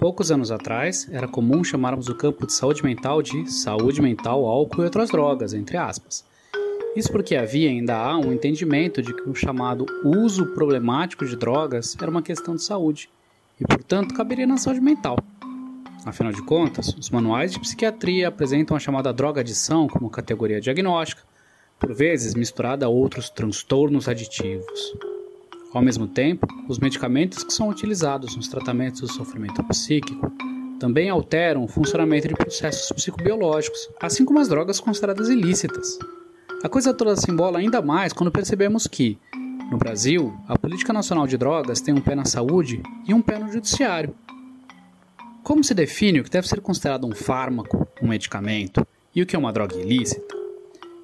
poucos anos atrás, era comum chamarmos o campo de saúde mental de saúde mental, álcool e outras drogas, entre aspas. Isso porque havia e ainda há um entendimento de que o chamado uso problemático de drogas era uma questão de saúde e, portanto, caberia na saúde mental. Afinal de contas, os manuais de psiquiatria apresentam a chamada droga-adição como categoria diagnóstica, por vezes misturada a outros transtornos aditivos. Ao mesmo tempo, os medicamentos que são utilizados nos tratamentos do sofrimento psíquico também alteram o funcionamento de processos psicobiológicos, assim como as drogas consideradas ilícitas. A coisa toda se embola ainda mais quando percebemos que, no Brasil, a Política Nacional de Drogas tem um pé na saúde e um pé no judiciário. Como se define o que deve ser considerado um fármaco, um medicamento, e o que é uma droga ilícita?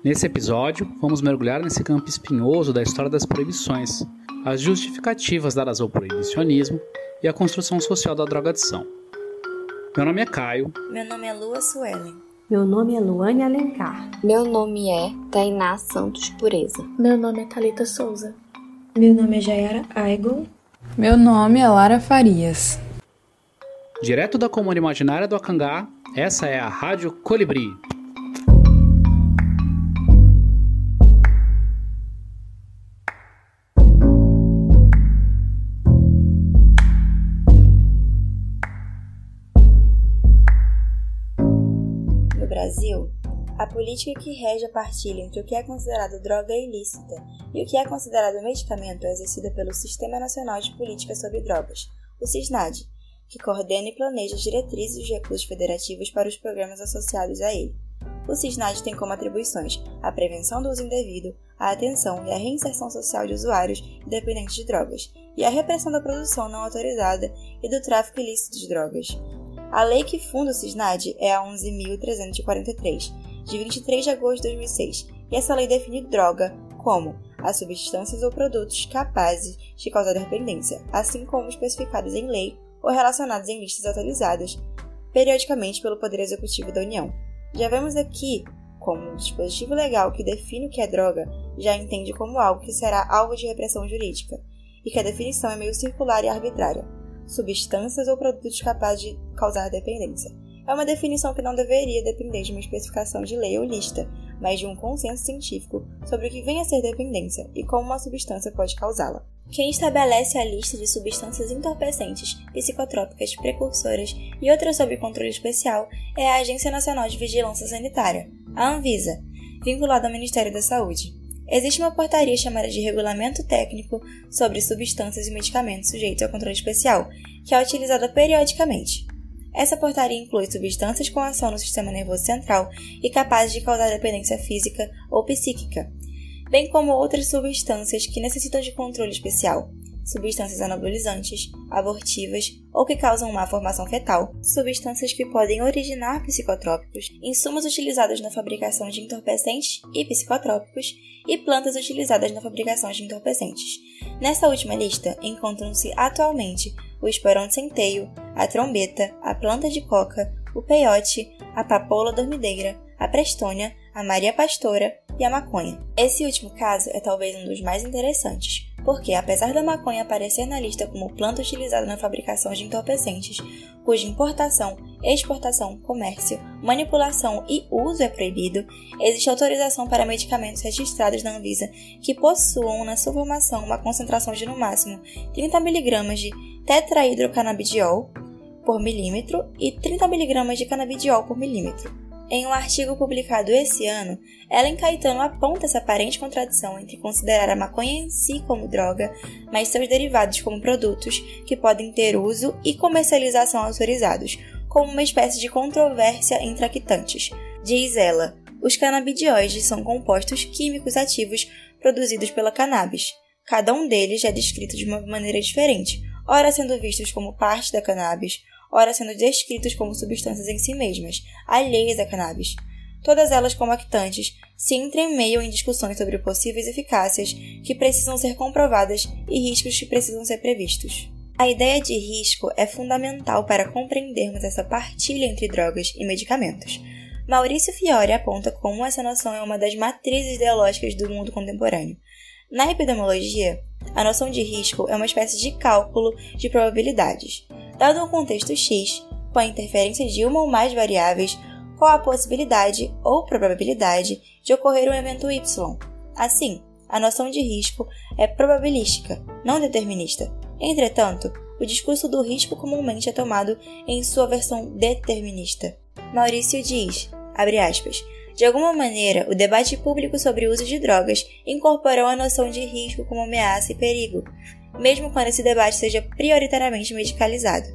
Nesse episódio, vamos mergulhar nesse campo espinhoso da história das proibições, as justificativas dadas ao proibicionismo e a construção social da drogadição. Meu nome é Caio. Meu nome é Lua Suelen. Meu nome é Luane Alencar. Meu nome é Tainá Santos Pureza. Meu nome é Thalita Souza. Meu nome é Jayara Aigon. Meu nome é Lara Farias. Direto da comuna imaginária do Akangá, essa é a Rádio Colibri. No Brasil, a política que rege a partilha entre o que é considerado droga ilícita e o que é considerado medicamento é exercida pelo Sistema Nacional de Política sobre Drogas, o SISNAD, que coordena e planeja as diretrizes dos recursos federativos para os programas associados a ele. O SISNAD tem como atribuições a prevenção do uso indevido, a atenção e a reinserção social de usuários e dependentes de drogas, e a repressão da produção não autorizada e do tráfico ilícito de drogas. A lei que funda o SISNAD é a 11.343, de 23 de agosto de 2006, e essa lei define droga como as substâncias ou produtos capazes de causar dependência, assim como especificados em lei ou relacionados em listas atualizadas periodicamente pelo Poder Executivo da União. Já vemos aqui como um dispositivo legal que define o que é droga já entende como algo que será alvo de repressão jurídica, e que a definição é meio circular e arbitrária. Substâncias ou produtos capazes de causar dependência. É uma definição que não deveria depender de uma especificação de lei ou lista, mas de um consenso científico sobre o que vem a ser dependência e como uma substância pode causá-la. Quem estabelece a lista de substâncias entorpecentes, psicotrópicas, precursoras e outras sob controle especial é a Agência Nacional de Vigilância Sanitária, a Anvisa, vinculada ao Ministério da Saúde. Existe uma portaria chamada de Regulamento Técnico sobre Substâncias e Medicamentos Sujeitos a Controle Especial, que é utilizada periodicamente. Essa portaria inclui substâncias com ação no sistema nervoso central e capazes de causar dependência física ou psíquica, bem como outras substâncias que necessitam de controle especial, substâncias anabolizantes, abortivas ou que causam má formação fetal, substâncias que podem originar psicotrópicos, insumos utilizados na fabricação de entorpecentes e psicotrópicos e plantas utilizadas na fabricação de entorpecentes. Nessa última lista encontram-se atualmente o esperão de centeio, a trombeta, a planta de coca, o peiote, a papoula dormideira, a prestônia, a maria pastora e a maconha. Esse último caso é talvez um dos mais interessantes, porque apesar da maconha aparecer na lista como planta utilizada na fabricação de entorpecentes, cuja importação, exportação, comércio, manipulação e uso é proibido, existe autorização para medicamentos registrados na Anvisa que possuam na sua formação uma concentração de no máximo 30 mg de tetrahidrocannabidiol por milímetro e 30 mg de canabidiol por milímetro. Em um artigo publicado esse ano, Ellen Caetano aponta essa aparente contradição entre considerar a maconha em si como droga, mas seus derivados como produtos que podem ter uso e comercialização autorizados, como uma espécie de controvérsia entre actantes. Diz ela, os canabidioides são compostos químicos ativos produzidos pela cannabis. Cada um deles é descrito de uma maneira diferente, ora sendo vistos como parte da cannabis, ora sendo descritos como substâncias em si mesmas, alheias à cannabis. Todas elas compactantes se entremeiam em discussões sobre possíveis eficácias que precisam ser comprovadas e riscos que precisam ser previstos. A ideia de risco é fundamental para compreendermos essa partilha entre drogas e medicamentos. Maurício Fiore aponta como essa noção é uma das matrizes ideológicas do mundo contemporâneo. Na epidemiologia, a noção de risco é uma espécie de cálculo de probabilidades. Dado um contexto X, com a interferência de uma ou mais variáveis, qual a possibilidade ou probabilidade de ocorrer um evento Y. Assim, a noção de risco é probabilística, não determinista. Entretanto, o discurso do risco comumente é tomado em sua versão determinista. Maurício diz, abre aspas, de alguma maneira, o debate público sobre o uso de drogas incorporou a noção de risco como ameaça e perigo, mesmo quando esse debate seja prioritariamente medicalizado.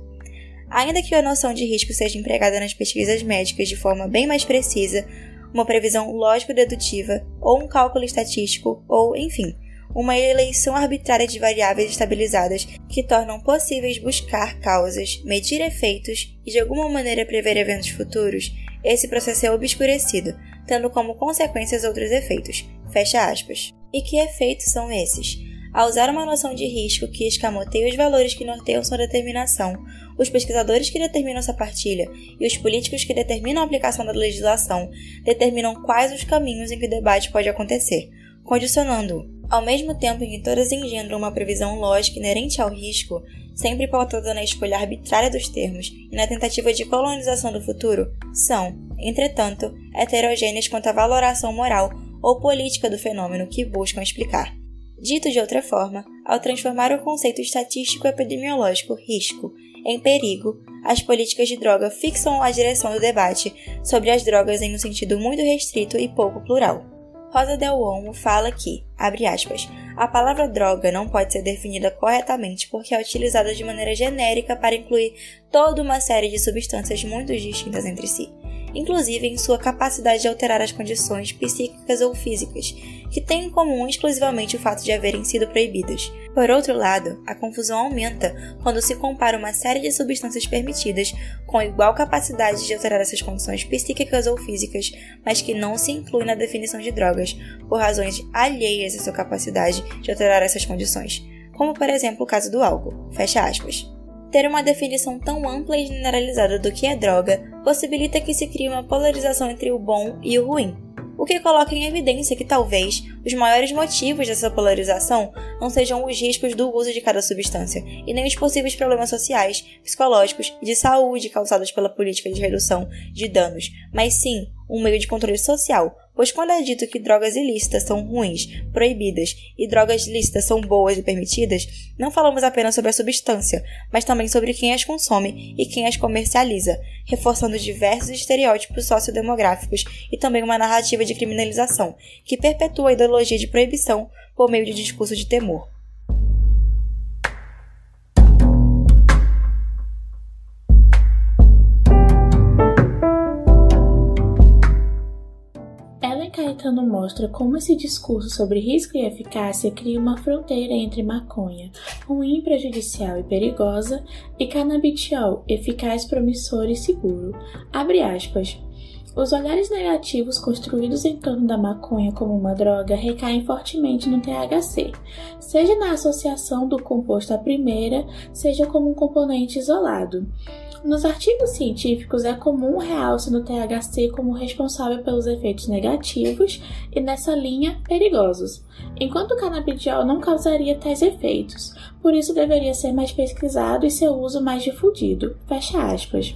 Ainda que a noção de risco seja empregada nas pesquisas médicas de forma bem mais precisa, uma previsão lógico-dedutiva, ou um cálculo estatístico, ou, enfim, uma eleição arbitrária de variáveis estabilizadas que tornam possíveis buscar causas, medir efeitos e de alguma maneira prever eventos futuros, esse processo é obscurecido, tendo como consequências outros efeitos. Fecha aspas. E que efeitos são esses? Ao usar uma noção de risco que escamoteia os valores que norteiam sua determinação, os pesquisadores que determinam essa partilha e os políticos que determinam a aplicação da legislação determinam quais os caminhos em que o debate pode acontecer, condicionando-o. Ao mesmo tempo em que todas engendram uma previsão lógica inerente ao risco, sempre pautada na escolha arbitrária dos termos e na tentativa de colonização do futuro, são, entretanto, heterogêneas quanto à valoração moral ou política do fenômeno que buscam explicar. Dito de outra forma, ao transformar o conceito estatístico epidemiológico risco em perigo, as políticas de droga fixam a direção do debate sobre as drogas em um sentido muito restrito e pouco plural. Rosa Del Olmo fala que, abre aspas, a palavra droga não pode ser definida corretamente porque é utilizada de maneira genérica para incluir toda uma série de substâncias muito distintas entre si, inclusive em sua capacidade de alterar as condições psíquicas ou físicas, que têm em comum exclusivamente o fato de haverem sido proibidas. Por outro lado, a confusão aumenta quando se compara uma série de substâncias permitidas com igual capacidade de alterar essas condições psíquicas ou físicas, mas que não se inclui na definição de drogas, por razões alheias à sua capacidade de alterar essas condições, como por exemplo o caso do álcool. Fecha aspas. Ter uma definição tão ampla e generalizada do que é droga possibilita que se crie uma polarização entre o bom e o ruim, o que coloca em evidência que talvez os maiores motivos dessa polarização não sejam os riscos do uso de cada substância e nem os possíveis problemas sociais, psicológicos e de saúde causados pela política de redução de danos, mas sim um meio de controle social, pois quando é dito que drogas ilícitas são ruins, proibidas, e drogas lícitas são boas e permitidas, não falamos apenas sobre a substância, mas também sobre quem as consome e quem as comercializa, reforçando diversos estereótipos sociodemográficos e também uma narrativa de criminalização, que perpetua a ideologia de proibição por meio de discurso de temor. Caetano mostra como esse discurso sobre risco e eficácia cria uma fronteira entre maconha, ruim, prejudicial e perigosa, e canabidiol, eficaz, promissor e seguro. Abre aspas. Os olhares negativos construídos em torno da maconha como uma droga recaem fortemente no THC, seja na associação do composto à primeira, seja como um componente isolado. Nos artigos científicos é comum o realce no THC como responsável pelos efeitos negativos e, nessa linha, perigosos, enquanto o canabidiol não causaria tais efeitos, por isso deveria ser mais pesquisado e seu uso mais difundido. Fecha aspas.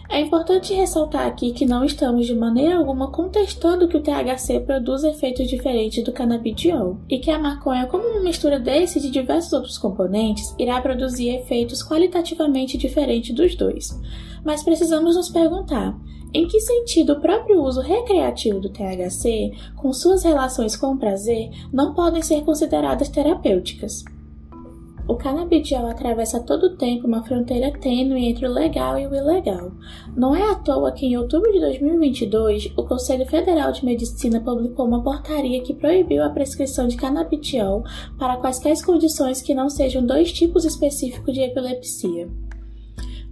É importante ressaltar aqui que não estamos de maneira alguma contestando que o THC produz efeitos diferentes do canabidiol e que a maconha, como uma mistura desse e de diversos outros componentes, irá produzir efeitos qualitativamente diferentes dos dois. Mas precisamos nos perguntar, em que sentido o próprio uso recreativo do THC, com suas relações com o prazer, não podem ser consideradas terapêuticas? O canabidiol atravessa todo o tempo uma fronteira tênue entre o legal e o ilegal. Não é à toa que em outubro de 2022, o Conselho Federal de Medicina publicou uma portaria que proibiu a prescrição de canabidiol para quaisquer condições que não sejam 2 tipos específicos de epilepsia.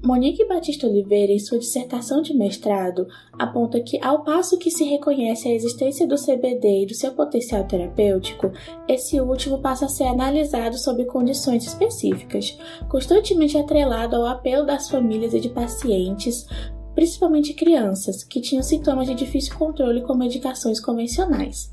Monique Batista Oliveira, em sua dissertação de mestrado, aponta que, ao passo que se reconhece a existência do CBD e do seu potencial terapêutico, esse último passa a ser analisado sob condições específicas, constantemente atrelado ao apelo das famílias e de pacientes, principalmente crianças, que tinham sintomas de difícil controle com medicações convencionais.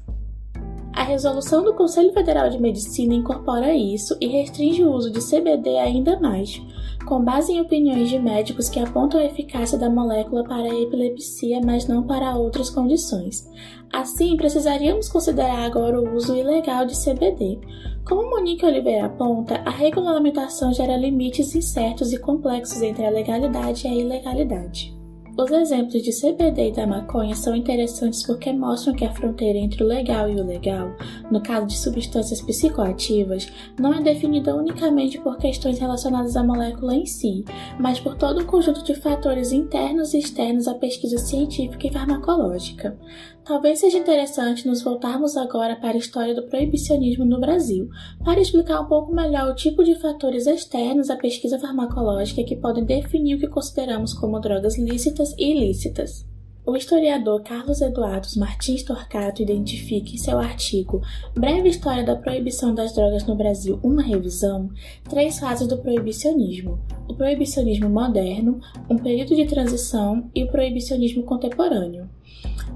A resolução do Conselho Federal de Medicina incorpora isso e restringe o uso de CBD ainda mais, com base em opiniões de médicos que apontam a eficácia da molécula para a epilepsia, mas não para outras condições. Assim, precisaríamos considerar agora o uso ilegal de CBD. Como Monique Oliveira aponta, a regulamentação gera limites incertos e complexos entre a legalidade e a ilegalidade. Os exemplos de CBD e da maconha são interessantes porque mostram que a fronteira entre o legal e o ilegal, no caso de substâncias psicoativas, não é definida unicamente por questões relacionadas à molécula em si, mas por todo um conjunto de fatores internos e externos à pesquisa científica e farmacológica. Talvez seja interessante nos voltarmos agora para a história do proibicionismo no Brasil, para explicar um pouco melhor o tipo de fatores externos à pesquisa farmacológica que podem definir o que consideramos como drogas lícitas e ilícitas. O historiador Carlos Eduardo Martins Torquato identifica em seu artigo Breve História da Proibição das Drogas no Brasil, uma revisão, 3 fases do proibicionismo: o proibicionismo moderno, um período de transição e o proibicionismo contemporâneo.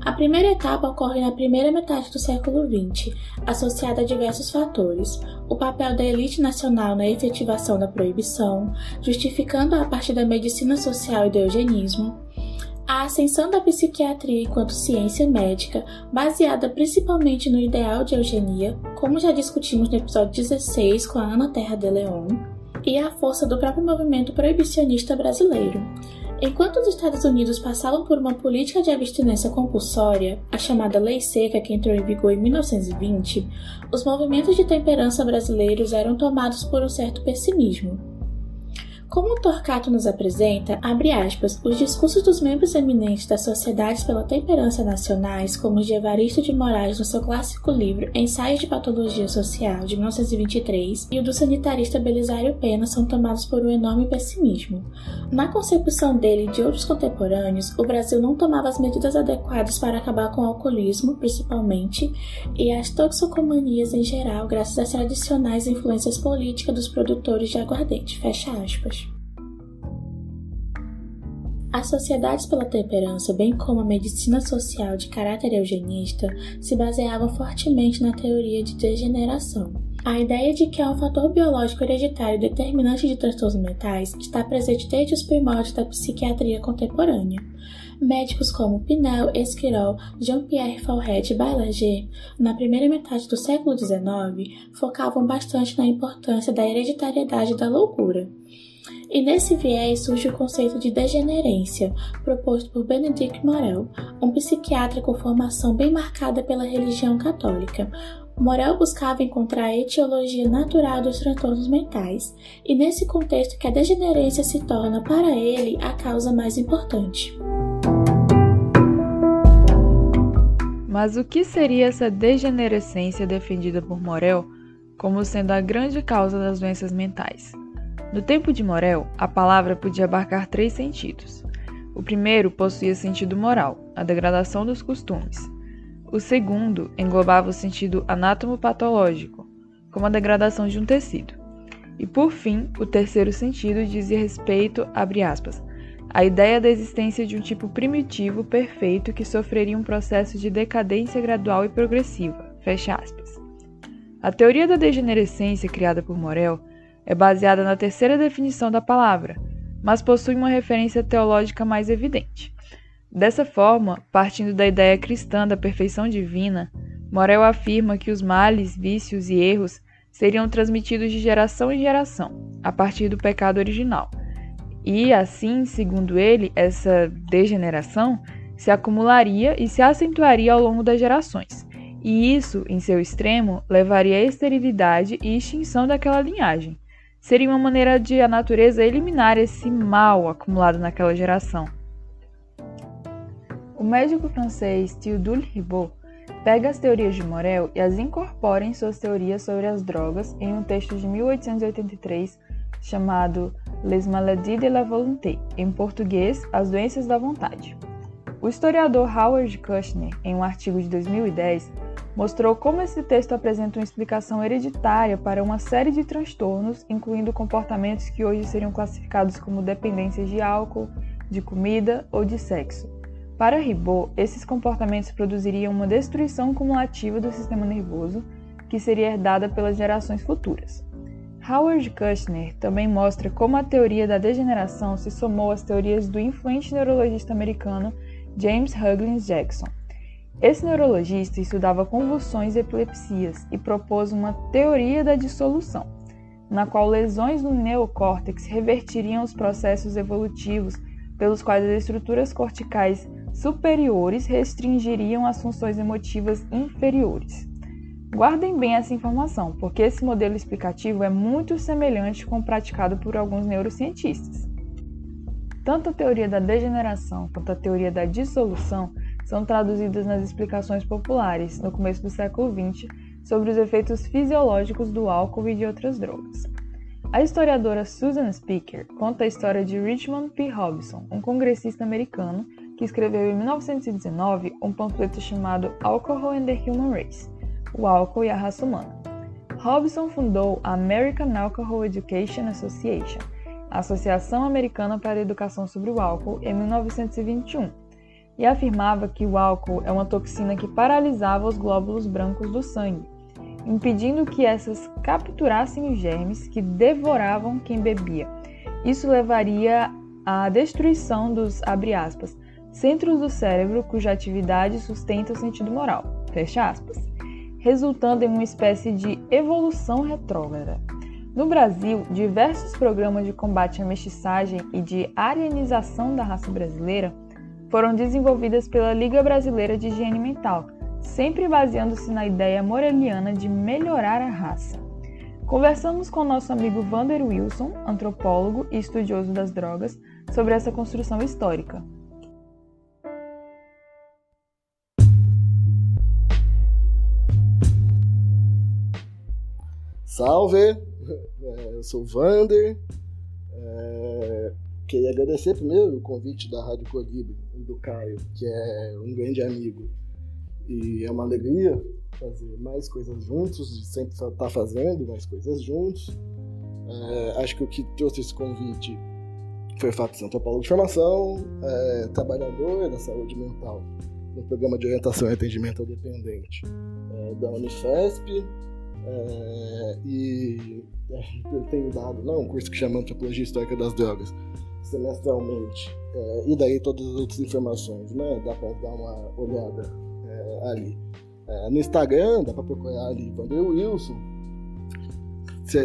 A primeira etapa ocorre na primeira metade do século XX, associada a diversos fatores: o papel da elite nacional na efetivação da proibição, justificando a partir da medicina social e do eugenismo, a ascensão da psiquiatria enquanto ciência médica, baseada principalmente no ideal de eugenia, como já discutimos no episódio 16 com a Ana Terra de Leon, e a força do próprio movimento proibicionista brasileiro. Enquanto os Estados Unidos passavam por uma política de abstinência compulsória, a chamada Lei Seca, que entrou em vigor em 1920, os movimentos de temperança brasileiros eram tomados por um certo pessimismo. Como o Torquato nos apresenta, abre aspas, os discursos dos membros eminentes das sociedades pela temperança nacionais, como os de Evaristo de Moraes no seu clássico livro Ensaios de Patologia Social, de 1923, e o do sanitarista Belisário Pena são tomados por um enorme pessimismo. Na concepção dele e de outros contemporâneos, o Brasil não tomava as medidas adequadas para acabar com o alcoolismo, principalmente, e as toxicomanias em geral, graças às tradicionais influências políticas dos produtores de aguardente, fecha aspas. As sociedades pela temperança, bem como a medicina social de caráter eugenista, se baseavam fortemente na teoria de degeneração. A ideia de que há um fator biológico hereditário determinante de transtornos mentais está presente desde os primórdios da psiquiatria contemporânea. Médicos como Pinel, Esquirol, Jean-Pierre Faurret e Baillarger, na primeira metade do século XIX, focavam bastante na importância da hereditariedade da loucura. E nesse viés surge o conceito de degenerência, proposto por Benedict Morel, um psiquiatra com formação bem marcada pela religião católica. Morel buscava encontrar a etiologia natural dos transtornos mentais, e nesse contexto que a degenerência se torna, para ele, a causa mais importante. Mas o que seria essa degenerescência defendida por Morel como sendo a grande causa das doenças mentais? No tempo de Morel, a palavra podia abarcar 3 sentidos. O primeiro possuía sentido moral, a degradação dos costumes. O segundo englobava o sentido anatomopatológico, como a degradação de um tecido. E, por fim, o terceiro sentido dizia respeito, abre aspas, à ideia da existência de um tipo primitivo perfeito que sofreria um processo de decadência gradual e progressiva, fecha aspas. A teoria da degenerescência criada por Morel é baseada na terceira definição da palavra, mas possui uma referência teológica mais evidente. Dessa forma, partindo da ideia cristã da perfeição divina, Morel afirma que os males, vícios e erros seriam transmitidos de geração em geração, a partir do pecado original. E, assim, segundo ele, essa degeneração se acumularia e se acentuaria ao longo das gerações, e isso, em seu extremo, levaria à esterilidade e extinção daquela linhagem. Seria uma maneira de a natureza eliminar esse mal acumulado naquela geração. O médico francês Théodule Ribot pega as teorias de Morel e as incorpora em suas teorias sobre as drogas em um texto de 1883 chamado Les maladies de la volonté, em português, As doenças da vontade. O historiador Howard Kushner, em um artigo de 2010, mostrou como esse texto apresenta uma explicação hereditária para uma série de transtornos, incluindo comportamentos que hoje seriam classificados como dependências de álcool, de comida ou de sexo. Para Ribot, esses comportamentos produziriam uma destruição cumulativa do sistema nervoso, que seria herdada pelas gerações futuras. Howard Kushner também mostra como a teoria da degeneração se somou às teorias do influente neurologista americano James Huggins Jackson. Esse neurologista estudava convulsões e epilepsias e propôs uma teoria da dissolução, na qual lesões no neocórtex revertiriam os processos evolutivos pelos quais as estruturas corticais superiores restringiriam as funções emotivas inferiores. Guardem bem essa informação, porque esse modelo explicativo é muito semelhante com o praticado por alguns neurocientistas. Tanto a teoria da degeneração quanto a teoria da dissolução são traduzidas nas explicações populares, no começo do século XX, sobre os efeitos fisiológicos do álcool e de outras drogas. A historiadora Susan Speaker conta a história de Richmond P. Robson, um congressista americano que escreveu em 1919 um panfleto chamado Alcohol and the Human Race, o álcool e a raça humana. Robson fundou a American Alcohol Education Association, a Associação Americana para a Educação sobre o Álcool, em 1921, e afirmava que o álcool é uma toxina que paralisava os glóbulos brancos do sangue, impedindo que essas capturassem os germes que devoravam quem bebia. Isso levaria à destruição dos, abre aspas, centros do cérebro cuja atividade sustenta o sentido moral, fecha aspas, resultando em uma espécie de evolução retrógrada. No Brasil, diversos programas de combate à mestiçagem e de arianização da raça brasileira foram desenvolvidas pela Liga Brasileira de Higiene Mental, sempre baseando-se na ideia moreliana de melhorar a raça. Conversamos com nosso amigo Vander Wilson, antropólogo e estudioso das drogas, sobre essa construção histórica. Salve! Eu sou o Vander. Queria agradecer primeiro o convite da Rádio Colibri e do Caio, que é um grande amigo. E é uma alegria fazer mais coisas juntos, de sempre estar fazendo mais coisas juntos. Acho que o que trouxe esse convite foi o fato de ser antropólogo de formação, trabalhador da saúde mental no programa de orientação e atendimento ao dependente da Unifesp. E eu tenho dado um curso que chama Antropologia Histórica das Drogas semestralmente, e daí todas as outras informações, né? Dá para dar uma olhada ali no Instagram, dá para procurar ali Vander Wilson.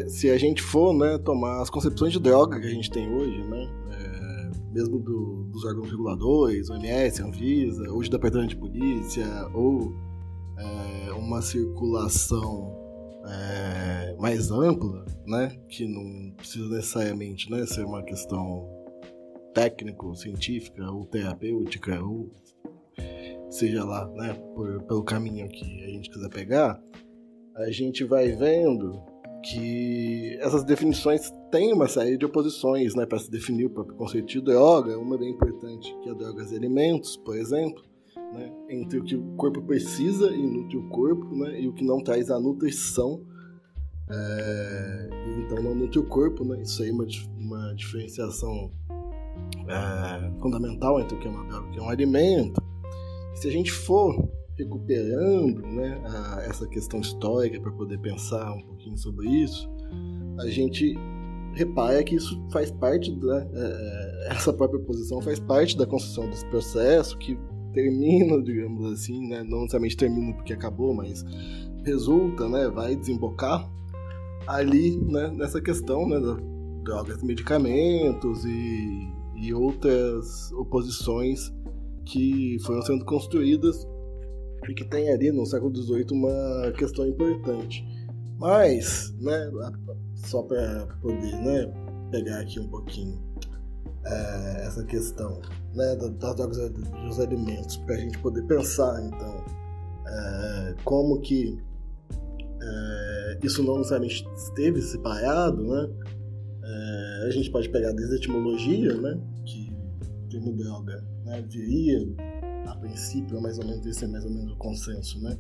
Se a gente for, né, tomar as concepções de droga que a gente tem hoje, né, mesmo dos órgãos reguladores, OMS, Anvisa, ou de departamento de polícia, ou uma circulação mais ampla, né, que não precisa necessariamente, né, ser uma questão técnico-científica ou terapêutica, ou seja lá, né, pelo caminho que a gente quiser pegar, a gente vai vendo que essas definições têm uma série de oposições, né, para se definir o próprio conceito de droga. Uma bem importante, que é drogas e alimentos, por exemplo, né, entre o que o corpo precisa e nutre o corpo, né, e o que não traz a nutrição, então não nutre o corpo, né, isso aí é uma diferenciação fundamental entre o que é uma droga e o que é um alimento. Se a gente for recuperando, né, essa questão histórica para poder pensar um pouquinho sobre isso, a gente repara que isso faz parte essa própria posição faz parte da construção desse processo que termina, digamos assim, né, não necessariamente termina porque acabou, mas resulta, né, vai desembocar ali, né, nessa questão, né, das drogas e medicamentos e outras oposições que foram sendo construídas e que tem ali no século XVIII uma questão importante. Mas, né, só para poder, né, pegar aqui um pouquinho essa questão, né, das drogas e dos alimentos, para a gente poder pensar, então, como que isso não necessariamente esteve separado, né? A gente pode pegar desde a etimologia, né, que o termo droga, né, viria a princípio, mais ou menos, esse é mais ou menos o consenso, né,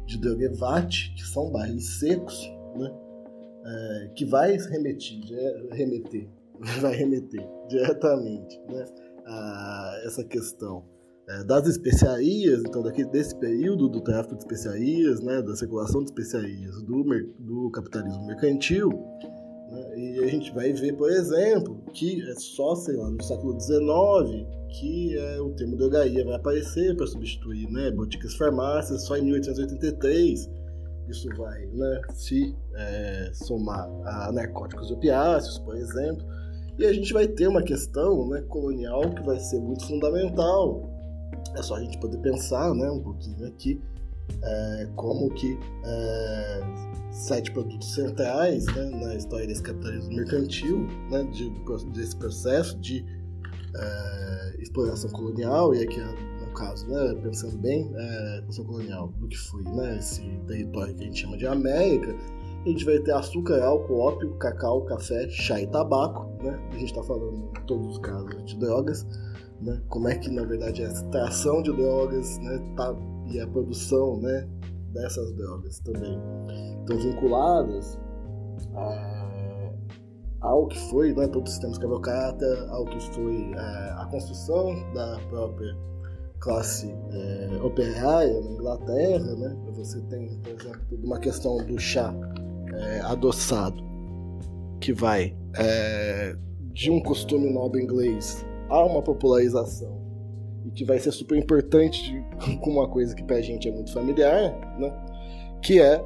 de drogevate, que são barris secos, né, que vai remeter diretamente, né, a essa questão das especiarias, então desse período do tráfico de especiarias, né, da circulação de especiarias do capitalismo mercantil, né, e a gente vai ver, por exemplo, que é só, sei lá, no século XIX que o termo drogaria vai aparecer para substituir, né, boticas e farmácias, só em 1883 isso vai, né, se somar a narcóticos e opiáceos, por exemplo, e a gente vai ter uma questão, né, colonial que vai ser muito fundamental. É só a gente poder pensar, né, um pouquinho aqui como que 7 produtos centrais, né, na história desse capitalismo mercantil, né, desse processo de exploração colonial, e aqui no caso, né, pensando bem, exploração colonial do que foi, né, esse território que a gente chama de América, a gente vai ter açúcar, álcool, ópio, cacau, café, chá e tabaco, né, a gente está falando em todos os casos de drogas, né, como é que na verdade essa extração de drogas, né, e a produção, né, dessas drogas também estão vinculadas ao que foi, né, todo o sistema escravocrata, ao que foi a construção da própria classe operária na Inglaterra, né? Você tem, por exemplo, toda uma questão do chá adoçado, que vai de um costume nobre inglês a uma popularização, e que vai ser super importante com uma coisa que pra gente é muito familiar, né? Que é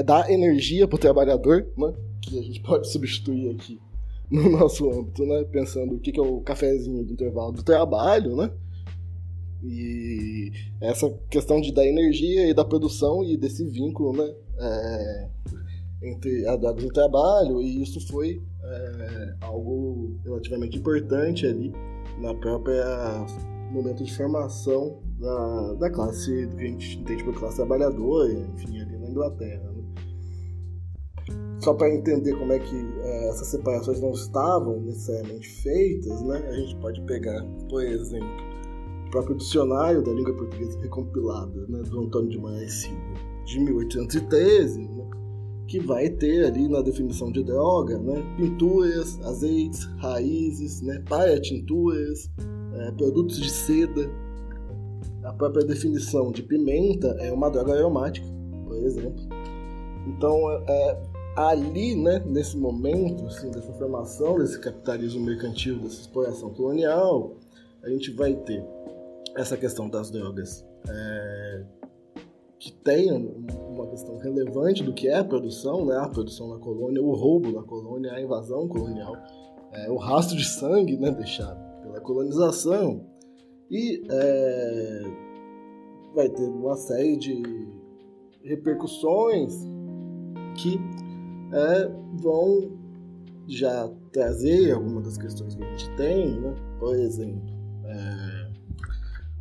dar energia pro trabalhador, né? Que a gente pode substituir aqui no nosso âmbito, né? Pensando o que é o cafezinho do intervalo do trabalho, né? E essa questão de dar energia e da produção e desse vínculo, né? Entre a droga e o trabalho, e isso foi algo relativamente importante ali na própria momento de formação da classe que a gente entende por classe trabalhadora, enfim, ali na Inglaterra, né? Só para entender como é que essas separações não estavam necessariamente feitas, né? A gente pode pegar, por exemplo, o próprio dicionário da língua portuguesa recompilada, né, do Antônio de Moraes Silva, de 1813, né, que vai ter ali na definição de droga, né, pinturas, azeites, raízes, né, para tinturas, produtos de seda. A própria definição de pimenta é uma droga aromática, por exemplo. Então, ali, né, nesse momento, assim, dessa formação desse capitalismo mercantil, dessa exploração colonial, a gente vai ter essa questão das drogas que tem uma questão relevante do que é a produção, né, a produção na colônia, o roubo na colônia, a invasão colonial, o rastro de sangue, né, deixado pela colonização, e vai ter uma série de repercussões que vão já trazer algumas das questões que a gente tem, né? Por exemplo,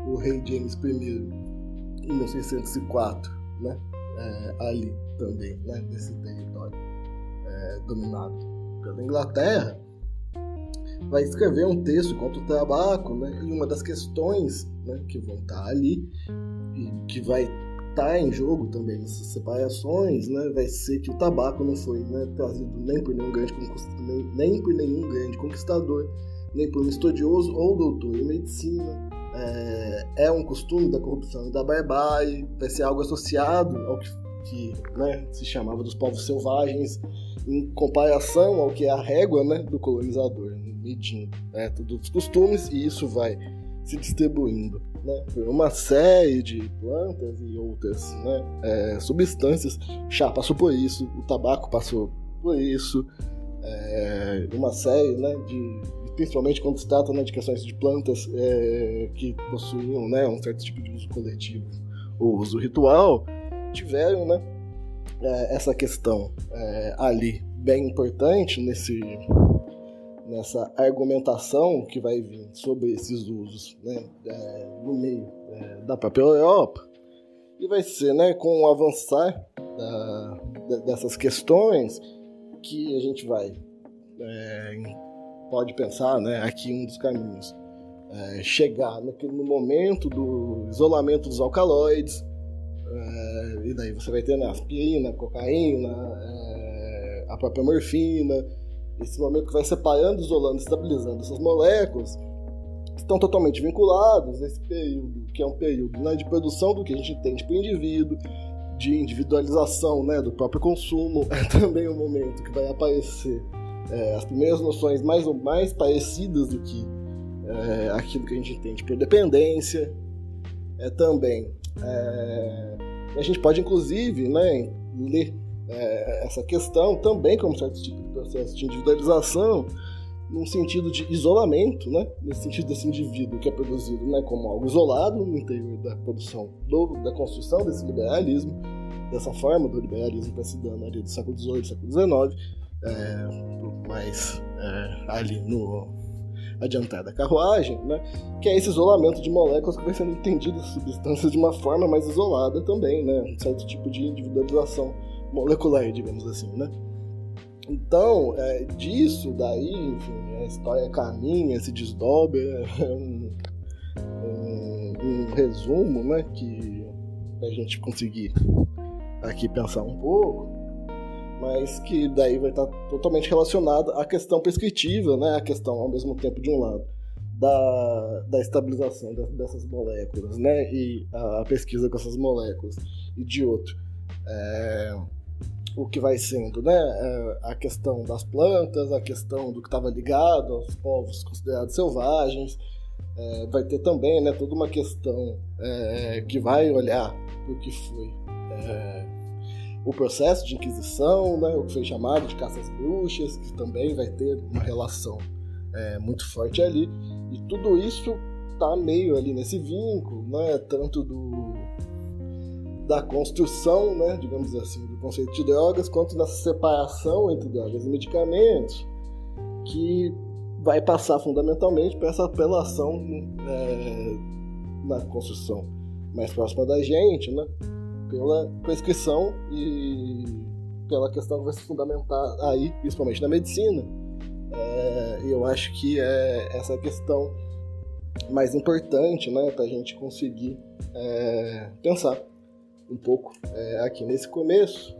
o rei James I, em 1604, né? Ali também, né? Nesse território dominado pela Inglaterra, vai escrever um texto contra o tabaco, né? E uma das questões, né, que vão estar ali e que vai estar em jogo também nessas separações, né, vai ser que o tabaco não foi, né, trazido nem por nenhum grande conquistador, nem por um estudioso ou doutor em medicina. É um costume da corrupção e da barbárie, vai ser algo associado ao que né, se chamava dos povos selvagens, em comparação ao que é a régua, né, do colonizador, medindo todos os costumes, e isso vai se distribuindo, né, por uma série de plantas e outras, né, substâncias. O chá passou por isso, o tabaco passou por isso, uma série, né, principalmente quando se trata, né, de questões de plantas que possuíam, né, um certo tipo de uso coletivo ou uso ritual, tiveram, né, essa questão ali bem importante nessa argumentação que vai vir sobre esses usos, né, no meio da própria Europa, e vai ser, né, com o avançar dessas questões que a gente vai pode pensar, né, aqui um dos caminhos, chegar no momento do isolamento dos alcaloides, e daí você vai ter, né, aspirina, cocaína, a própria morfina, esse momento que vai separando, isolando, estabilizando essas moléculas, estão totalmente vinculados a esse período, que é um período, né, de produção do que a gente entende para o indivíduo, de individualização, né, do próprio consumo. É também um momento que vai aparecer as primeiras noções mais ou mais parecidas do que aquilo que a gente entende por dependência. Também a gente pode, inclusive, né, ler essa questão também como certo tipo de processo de individualização, num sentido de isolamento, né, nesse sentido desse indivíduo que é produzido, né, como algo isolado no interior da produção, da construção desse liberalismo, dessa forma do liberalismo que está se dando ali do século XVIII, século XIX, mais ali no adiantar da carruagem, né, que é esse isolamento de moléculas que vai sendo entendido as substâncias de uma forma mais isolada também, né, um certo tipo de individualização molecular, digamos assim, né. Então, disso daí, enfim, a história caminha, se desdobra, um resumo, né, que a gente conseguir aqui pensar um pouco, mas que daí vai estar totalmente relacionado à questão prescritiva, né, a questão, ao mesmo tempo, de um lado, da estabilização dessas moléculas, né, e a pesquisa com essas moléculas, e de outro, o que vai sendo, né, a questão das plantas, a questão do que estava ligado aos povos considerados selvagens. Vai ter também, né, toda uma questão que vai olhar para o que foi o processo de inquisição, né, o que foi chamado de caças bruxas, que também vai ter uma relação muito forte ali, e tudo isso está meio ali nesse vínculo, né, tanto da construção, né, digamos assim, do conceito de drogas, quanto nessa separação entre drogas e medicamentos, que vai passar fundamentalmente para essa apelação na construção mais próxima da gente, né, pela prescrição e pela questão que vai se fundamentar aí, principalmente na medicina. E eu acho que é essa questão mais importante, né, para a gente conseguir pensar um pouco aqui nesse começo.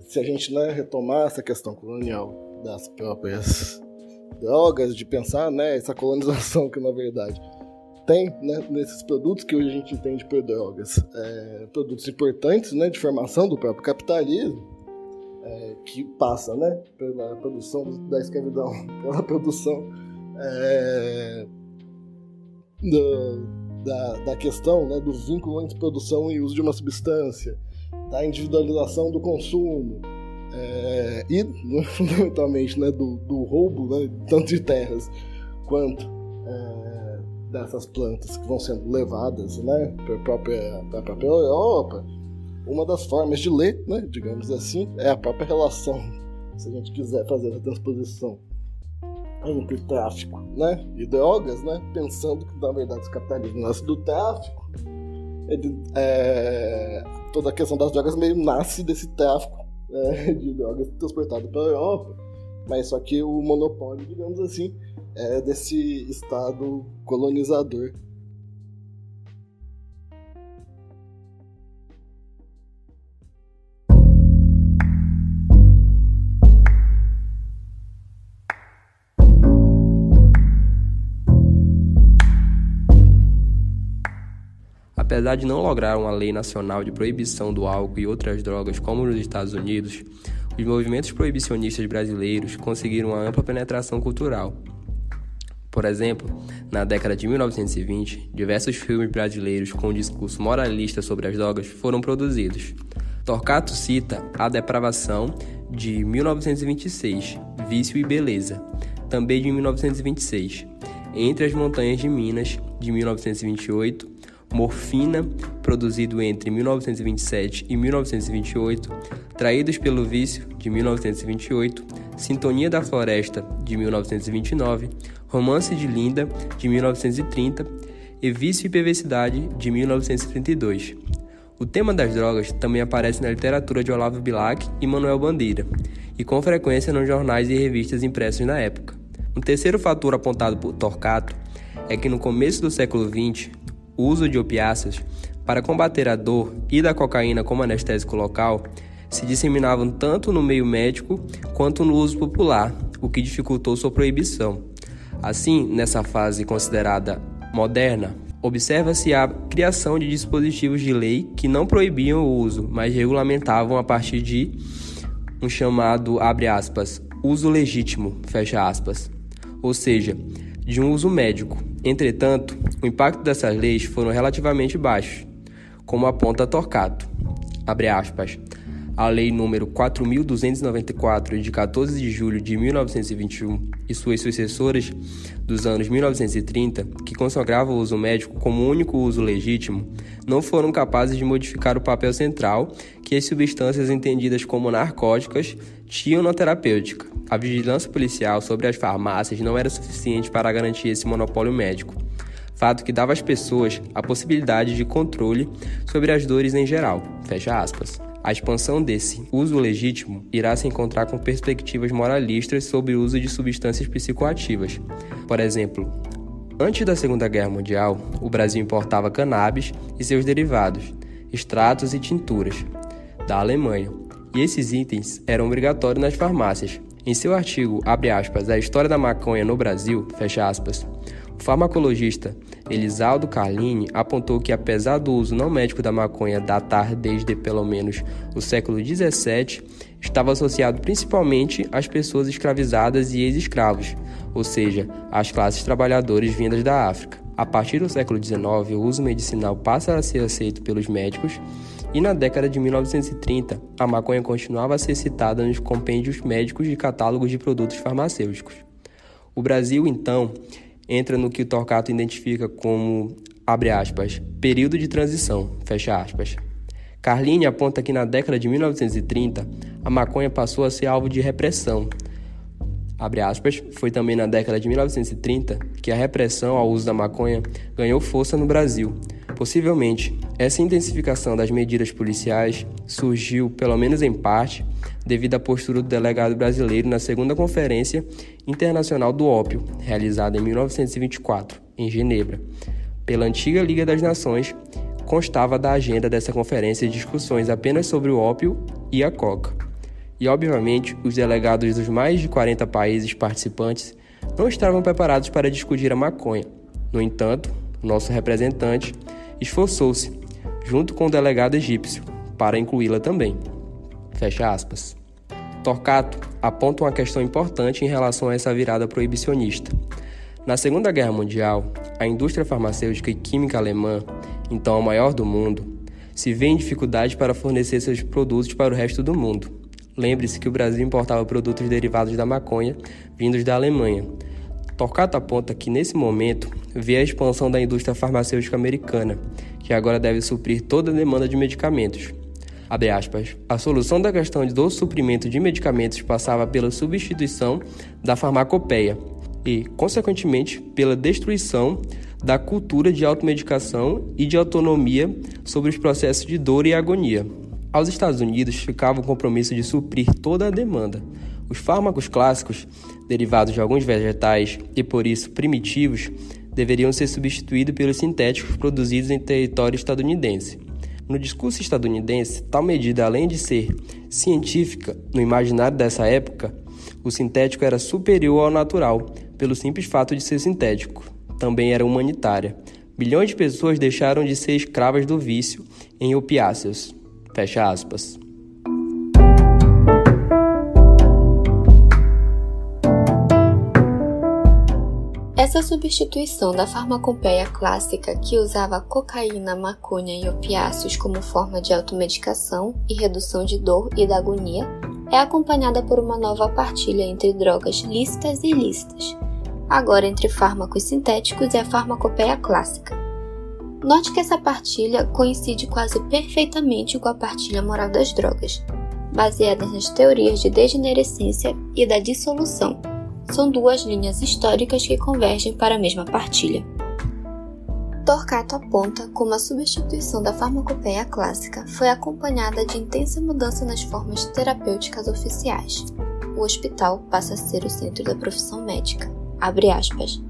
Se a gente, né, retomar essa questão colonial das próprias drogas, de pensar, né, essa colonização que na verdade tem, né, nesses produtos que hoje a gente entende por drogas, produtos importantes, né, de formação do próprio capitalismo, que passa, né, pela produção da escravidão, pela produção da questão, né, do vínculo entre produção e uso de uma substância, da individualização do consumo, e fundamentalmente, né, do roubo, né, tanto de terras quanto dessas plantas que vão sendo levadas, né, para a própria Europa. Uma das formas de ler, né, digamos assim, é a própria relação, se a gente quiser fazer a transposição entre tráfico, né, e drogas, né, pensando que na verdade o capitalismo nasce do tráfico, toda a questão das drogas meio nasce desse tráfico de drogas transportado para a Europa, mas só que o monopólio, digamos assim, é desse Estado colonizador. Apesar de não lograr uma lei nacional de proibição do álcool e outras drogas como nos Estados Unidos, os movimentos proibicionistas brasileiros conseguiram uma ampla penetração cultural. Por exemplo, na década de 1920, diversos filmes brasileiros com um discurso moralista sobre as drogas foram produzidos. Torquato cita A Depravação, de 1926, Vício e Beleza, também de 1926, Entre as Montanhas de Minas, de 1928, Morfina, produzido entre 1927 e 1928, Traídos pelo Vício, de 1928, Sintonia da Floresta, de 1929, Romance de Linda, de 1930 e Vício e Perversidade, de 1932. O tema das drogas também aparece na literatura de Olavo Bilac e Manuel Bandeira, e com frequência nos jornais e revistas impressos na época. Um terceiro fator apontado por Torquato é que no começo do século XX, o uso de opiáceos para combater a dor e da cocaína como anestésico local se disseminavam tanto no meio médico quanto no uso popular, o que dificultou sua proibição. Assim, nessa fase considerada moderna, observa-se a criação de dispositivos de lei que não proibiam o uso, mas regulamentavam a partir de um chamado, abre aspas, uso legítimo, fecha aspas, ou seja, de um uso médico. Entretanto, o impacto dessas leis foram relativamente baixos, como aponta Torquato, abre aspas, a Lei número 4.294, de 14 de julho de 1921, e suas sucessoras dos anos 1930, que consagravam o uso médico como único uso legítimo, não foram capazes de modificar o papel central que as substâncias entendidas como narcóticas tinham na terapêutica. A vigilância policial sobre as farmácias não era suficiente para garantir esse monopólio médico, fato que dava às pessoas a possibilidade de controle sobre as dores em geral, fecha aspas. A expansão desse uso legítimo irá se encontrar com perspectivas moralistas sobre o uso de substâncias psicoativas. Por exemplo, antes da Segunda Guerra Mundial, o Brasil importava cannabis e seus derivados, extratos e tinturas, da Alemanha, e esses itens eram obrigatórios nas farmácias. Em seu artigo, abre aspas, A História da Maconha no Brasil, fecha aspas, o farmacologista Elisaldo Carlini apontou que, apesar do uso não médico da maconha datar desde pelo menos o século XVII, estava associado principalmente às pessoas escravizadas e ex-escravos, ou seja, às classes trabalhadoras vindas da África. A partir do século XIX, o uso medicinal passa a ser aceito pelos médicos e, na década de 1930, a maconha continuava a ser citada nos compêndios médicos de catálogos de produtos farmacêuticos. O Brasil, então, entra no que o Torquato identifica como, abre aspas, período de transição, fecha aspas. Carlini aponta que na década de 1930, a maconha passou a ser alvo de repressão. Abre aspas, foi também na década de 1930 que a repressão ao uso da maconha ganhou força no Brasil. Possivelmente, essa intensificação das medidas policiais surgiu, pelo menos em parte, devido à postura do delegado brasileiro na Segunda Conferência Internacional do Ópio, realizada em 1924, em Genebra. Pela antiga Liga das Nações, constava da agenda dessa conferência discussões apenas sobre o ópio e a coca. E, obviamente, os delegados dos mais de 40 países participantes não estavam preparados para discutir a maconha. No entanto, o nosso representante esforçou-se, junto com o delegado egípcio, para incluí-la também. Fecha aspas. Torquato aponta uma questão importante em relação a essa virada proibicionista. Na Segunda Guerra Mundial, a indústria farmacêutica e química alemã, então a maior do mundo, se vê em dificuldade para fornecer seus produtos para o resto do mundo. Lembre-se que o Brasil importava produtos derivados da maconha vindos da Alemanha. Torquato aponta que, nesse momento, vê a expansão da indústria farmacêutica americana, que agora deve suprir toda a demanda de medicamentos. Abre aspas, a solução da questão do suprimento de medicamentos passava pela substituição da farmacopeia e, consequentemente, pela destruição da cultura de automedicação e de autonomia sobre os processos de dor e agonia. Aos Estados Unidos ficava o compromisso de suprir toda a demanda. Os fármacos clássicos, derivados de alguns vegetais e, por isso, primitivos, deveriam ser substituídos pelos sintéticos produzidos em território estadunidense. No discurso estadunidense, tal medida, além de ser científica no imaginário dessa época, o sintético era superior ao natural, pelo simples fato de ser sintético. Também era humanitária. Milhões de pessoas deixaram de ser escravas do vício em opiáceos. Fecha aspas. Essa substituição da farmacopeia clássica, que usava cocaína, maconha e opiáceos como forma de automedicação e redução de dor e da agonia, é acompanhada por uma nova partilha entre drogas lícitas e ilícitas, agora entre fármacos sintéticos e a farmacopeia clássica. Note que essa partilha coincide quase perfeitamente com a partilha moral das drogas, baseadas nas teorias de degenerescência e da dissolução. São duas linhas históricas que convergem para a mesma partilha. Torquato aponta como a substituição da farmacopeia clássica foi acompanhada de intensa mudança nas formas terapêuticas oficiais. O hospital passa a ser o centro da profissão médica. Abre aspas.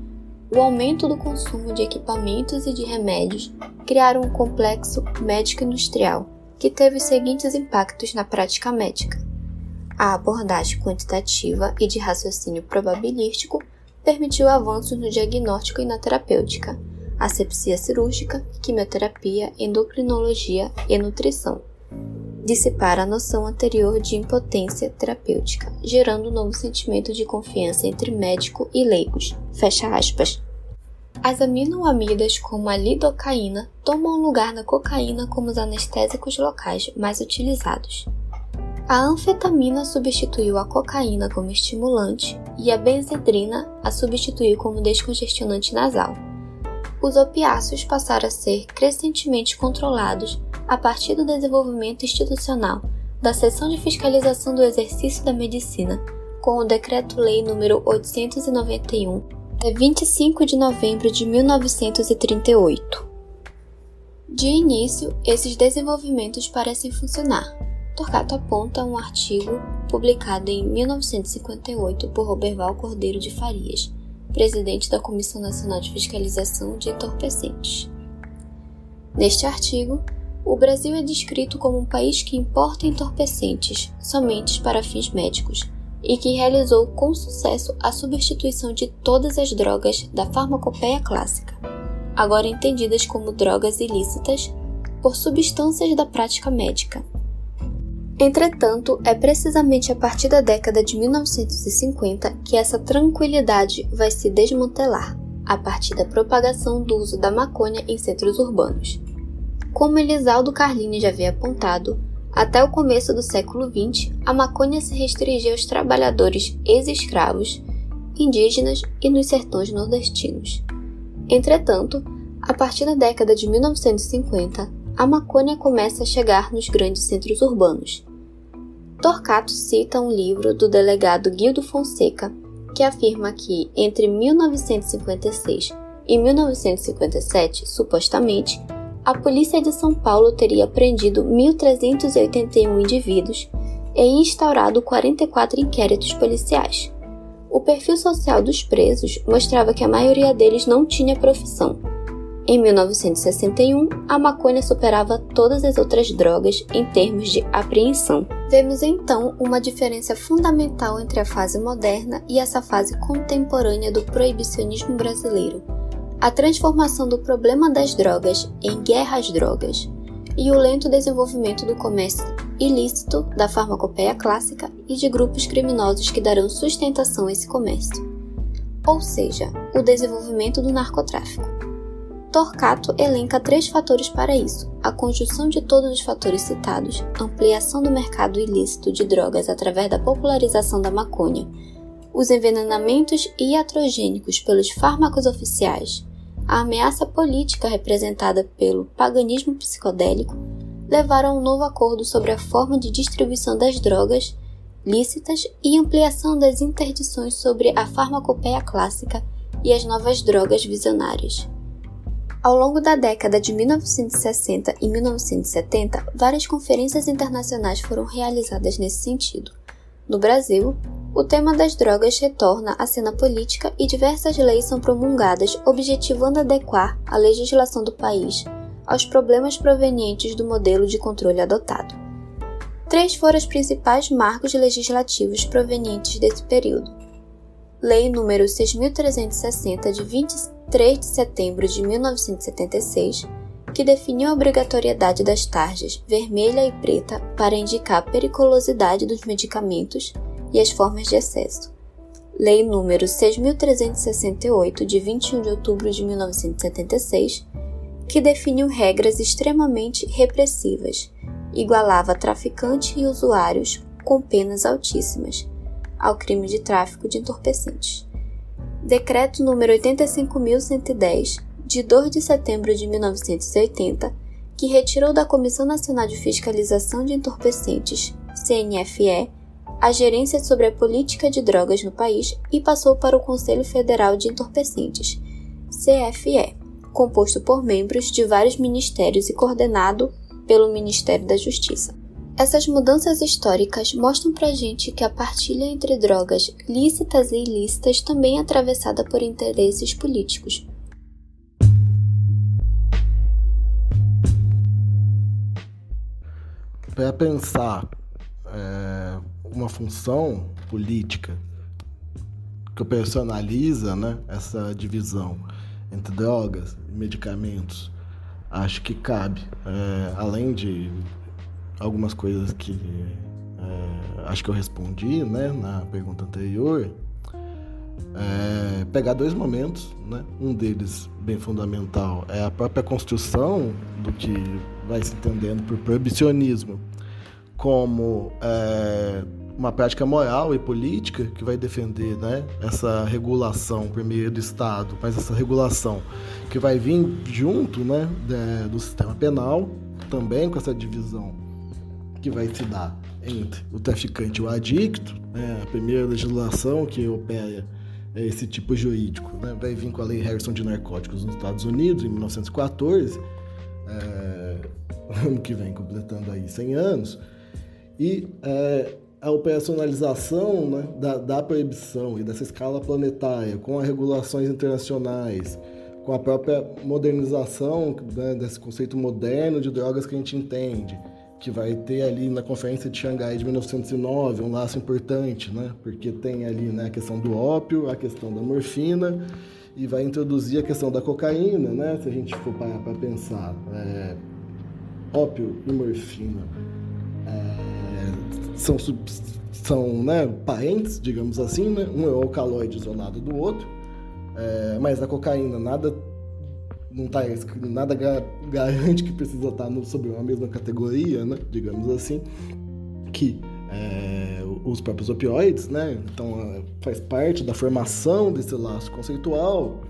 O aumento do consumo de equipamentos e de remédios criaram um complexo médico-industrial que teve os seguintes impactos na prática médica. A abordagem quantitativa e de raciocínio probabilístico permitiu avanços no diagnóstico e na terapêutica, asepsia cirúrgica, quimioterapia, endocrinologia e nutrição. Dissipar a noção anterior de impotência terapêutica, gerando um novo sentimento de confiança entre médico e leigos. Fecha aspas. As aminoamidas, como a lidocaína, tomam lugar da cocaína como os anestésicos locais mais utilizados. A anfetamina substituiu a cocaína como estimulante e a benzedrina a substituiu como descongestionante nasal. Os opiáceos passaram a ser crescentemente controlados a partir do desenvolvimento institucional da Seção de Fiscalização do Exercício da Medicina, com o Decreto-Lei nº 891, de 25 de novembro de 1938. De início, esses desenvolvimentos parecem funcionar. Torquato aponta um artigo publicado em 1958 por Roberval Cordeiro de Farias, presidente da Comissão Nacional de Fiscalização de Entorpecentes. Neste artigo, o Brasil é descrito como um país que importa entorpecentes somente para fins médicos e que realizou com sucesso a substituição de todas as drogas da farmacopeia clássica, agora entendidas como drogas ilícitas, por substâncias da prática médica. Entretanto, é precisamente a partir da década de 1950 que essa tranquilidade vai se desmantelar, a partir da propagação do uso da maconha em centros urbanos. Como Elisaldo Carlini já havia apontado, até o começo do século XX, a maconha se restringia aos trabalhadores ex-escravos, indígenas e nos sertões nordestinos. Entretanto, a partir da década de 1950, a maconha começa a chegar nos grandes centros urbanos. Torquato cita um livro do delegado Guildo Fonseca, que afirma que, entre 1956 e 1957, supostamente, a polícia de São Paulo teria prendido 1.381 indivíduos e instaurado 44 inquéritos policiais. O perfil social dos presos mostrava que a maioria deles não tinha profissão. Em 1961, a maconha superava todas as outras drogas em termos de apreensão. Vemos então uma diferença fundamental entre a fase moderna e essa fase contemporânea do proibicionismo brasileiro. A transformação do problema das drogas em guerra às drogas e o lento desenvolvimento do comércio ilícito da farmacopeia clássica e de grupos criminosos que darão sustentação a esse comércio, ou seja, o desenvolvimento do narcotráfico. Torquato elenca 3 fatores para isso: a conjunção de todos os fatores citados, ampliação do mercado ilícito de drogas através da popularização da maconha, os envenenamentos iatrogênicos pelos fármacos oficiais, a ameaça política representada pelo paganismo psicodélico, levaram a um novo acordo sobre a forma de distribuição das drogas lícitas e ampliação das interdições sobre a farmacopeia clássica e as novas drogas visionárias. Ao longo da década de 1960 e 1970, várias conferências internacionais foram realizadas nesse sentido. No Brasil, o tema das drogas retorna à cena política e diversas leis são promulgadas objetivando adequar a legislação do país aos problemas provenientes do modelo de controle adotado. 3 foram os principais marcos legislativos provenientes desse período. Lei nº 6.360, de 23 de setembro de 1976, que definiu a obrigatoriedade das tarjas vermelha e preta para indicar a periculosidade dos medicamentos e as formas de excesso. Lei nº 6.368, de 21 de outubro de 1976, que definiu regras extremamente repressivas, igualava traficante e usuários com penas altíssimas ao crime de tráfico de entorpecentes. Decreto nº 85.110, de 2 de setembro de 1980, que retirou da Comissão Nacional de Fiscalização de Entorpecentes, CNFE, a gerência sobre a política de drogas no país e passou para o Conselho Federal de Entorpecentes, CFE, composto por membros de vários ministérios e coordenado pelo Ministério da Justiça. Essas mudanças históricas mostram pra gente que a partilha entre drogas lícitas e ilícitas também é atravessada por interesses políticos. Para pensar uma função política que operacionaliza, né, essa divisão entre drogas e medicamentos, acho que cabe, além de algumas coisas que acho que eu respondi, né, na pergunta anterior, pegar dois momentos, né? Um deles bem fundamental é a própria construção do que vai se entendendo por proibicionismo como uma prática moral e política que vai defender, né, essa regulação por meio do Estado, mas essa regulação que vai vir junto, né, do sistema penal, também com essa divisão que vai se dar entre o traficante e o adicto, né? A primeira legislação que opera esse tipo jurídico, né, vai vir com a Lei Harrison de Narcóticos nos Estados Unidos, em 1914, ano que vem completando aí 100 anos, e a operacionalização, né, da proibição e dessa escala planetária, com as regulações internacionais, com a própria modernização, né, desse conceito moderno de drogas que a gente entende, que vai ter ali na Conferência de Xangai de 1909 um laço importante, né? Porque tem ali, né, a questão do ópio, a questão da morfina, e vai introduzir a questão da cocaína, né? Se a gente for parar para pensar, ópio e morfina são né, parentes, digamos assim, né? Um é o alcaloide isolado do outro, mas a cocaína nada garante que precisa estar sobre uma mesma categoria, né, digamos assim, que os próprios opioides, né? Então faz parte da formação desse laço conceitual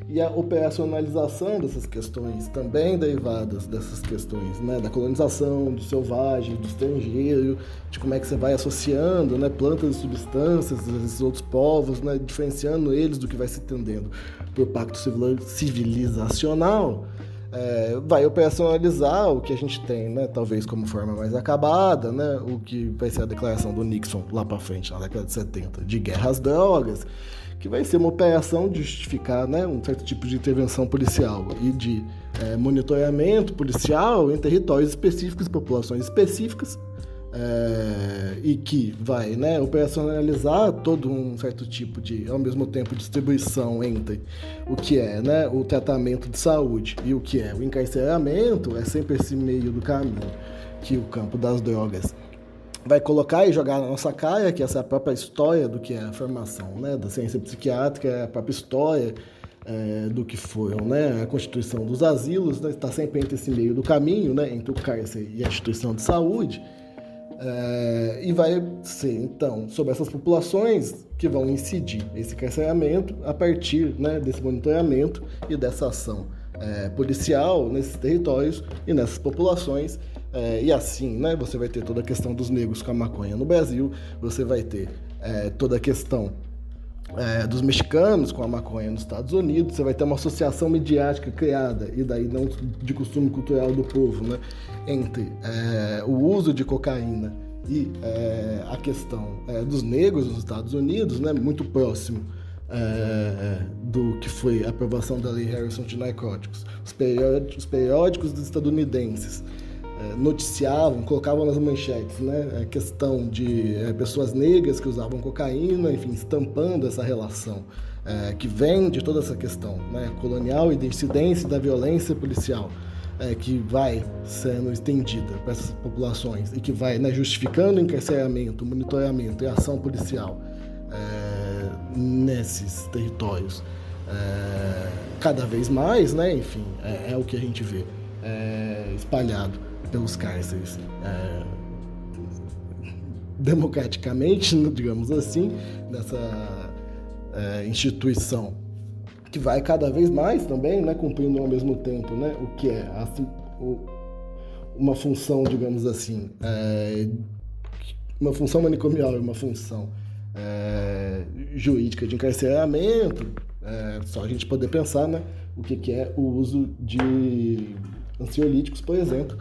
e a operacionalização dessas questões também derivadas dessas questões, né, da colonização, do selvagem, do estrangeiro, de como é que você vai associando, né, plantas e substâncias desses outros povos, né, diferenciando eles do que vai se entendendo por pacto civilizacional, vai operacionalizar o que a gente tem, né, talvez como forma mais acabada, né, o que vai ser a declaração do Nixon lá para frente, na década de 70, de guerra às drogas, que vai ser uma operação de justificar, né, um certo tipo de intervenção policial e de monitoramento policial em territórios específicos, populações específicas, e que vai, né, operacionalizar todo um certo tipo de, ao mesmo tempo, distribuição entre o que é, né, o tratamento de saúde e o que é o encarceramento, é sempre esse meio do caminho que o campo das drogas vai colocar e jogar na nossa cara, que essa é a própria história do que é a formação, né, da ciência psiquiátrica, é a própria história do que foram, né, a constituição dos asilos, né, está sempre entre esse meio do caminho, né, entre o cárcere e a instituição de saúde, e vai ser, então, sobre essas populações que vão incidir esse carceramento a partir, né, desse monitoramento e dessa ação policial nesses territórios e nessas populações. E assim, né, você vai ter toda a questão dos negros com a maconha no Brasil, você vai ter toda a questão dos mexicanos com a maconha nos Estados Unidos, você vai ter uma associação midiática criada, e daí não de costume cultural do povo, né, entre o uso de cocaína e a questão dos negros nos Estados Unidos, né, muito próximo do que foi a aprovação da Lei Harrison de Narcóticos. Os periódicos estadunidenses noticiavam, colocavam nas manchetes, né, a questão de pessoas negras que usavam cocaína, enfim, estampando essa relação que vem de toda essa questão, né, colonial e da incidência da violência policial, que vai sendo estendida para essas populações e que vai, né, justificando o encarceramento, o monitoramento e a ação policial nesses territórios cada vez mais, né, enfim, é o que a gente vê espalhado pelos cárceres democraticamente, digamos assim, nessa instituição que vai cada vez mais também, né, cumprindo ao mesmo tempo, né, o que é uma função, digamos assim, uma função manicomial e uma função jurídica de encarceramento, só a gente poder pensar, né, o que é o uso de ansiolíticos, por exemplo,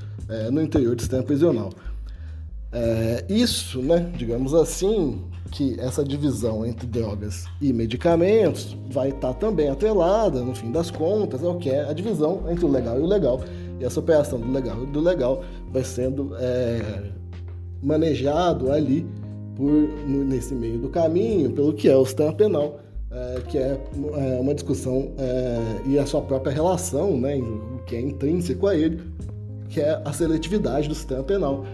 no interior do sistema prisional. Isso, né, digamos assim, que essa divisão entre drogas e medicamentos vai estar também atrelada, no fim das contas, ao que é a divisão entre o legal e o legal. E essa operação do legal e do legal vai sendo manejado ali nesse meio do caminho, pelo que é o sistema penal, que é uma discussão e a sua própria relação, né, que é intrínseco a ele, que é a seletividade do sistema penal,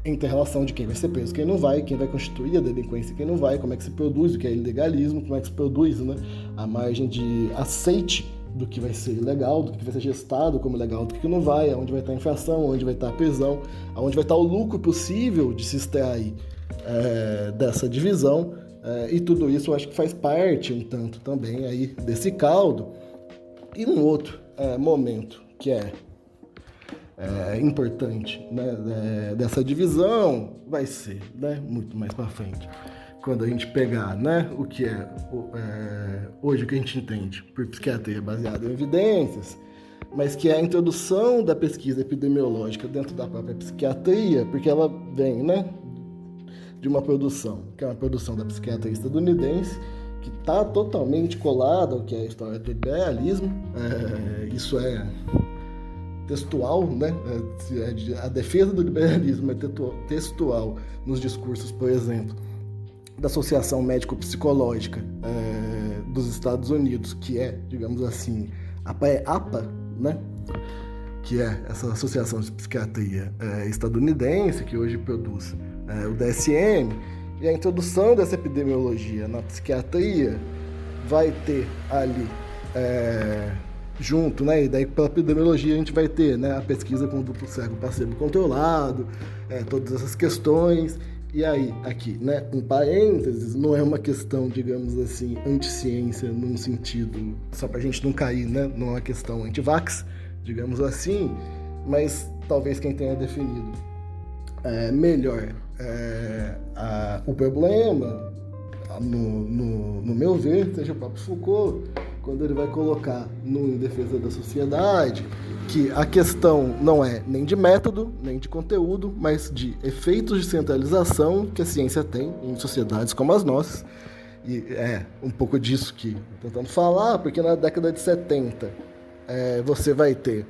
entre a relação de quem vai ser preso, quem não vai, quem vai constituir a delinquência, quem não vai, como é que se produz o que é ilegalismo, como é que se produz, né, a margem de aceite do que vai ser ilegal, do que vai ser gestado como legal, do que não vai, aonde vai estar a infração, onde vai estar a prisão, aonde vai estar o lucro possível de se extrair dessa divisão, e tudo isso eu acho que faz parte um tanto também aí desse caldo. E um outro momento que é importante, né, dessa divisão vai ser, né, muito mais para frente, quando a gente pegar, né, o que hoje o que a gente entende por psiquiatria baseada em evidências, mas que é a introdução da pesquisa epidemiológica dentro da própria psiquiatria, porque ela vem, né, de uma produção, que é uma produção da psiquiatria estadunidense, que está totalmente colada ao que é a história do liberalismo. Isso é textual, né? A defesa do liberalismo é textual nos discursos, por exemplo, da Associação Médico-Psicológica dos Estados Unidos, que é, digamos assim, a APA, né? Que é essa Associação de Psiquiatria estadunidense, que hoje produz o DSM, e a introdução dessa epidemiologia na psiquiatria vai ter ali, junto, né? E daí pela epidemiologia a gente vai ter, né, a pesquisa com duplo cego placebo controlado, todas essas questões. E aí, aqui, né, um parênteses, não é uma questão, digamos assim, anti-ciência num sentido, só pra gente não cair, né, não é uma questão anti-vax, digamos assim, mas talvez quem tenha definido melhor o problema, no meu ver, seja o próprio Foucault, quando ele vai colocar no Em Defesa da Sociedade que a questão não é nem de método, nem de conteúdo, mas de efeitos de centralização que a ciência tem em sociedades como as nossas. E é um pouco disso que estou tentando falar, porque na década de 70 você vai ter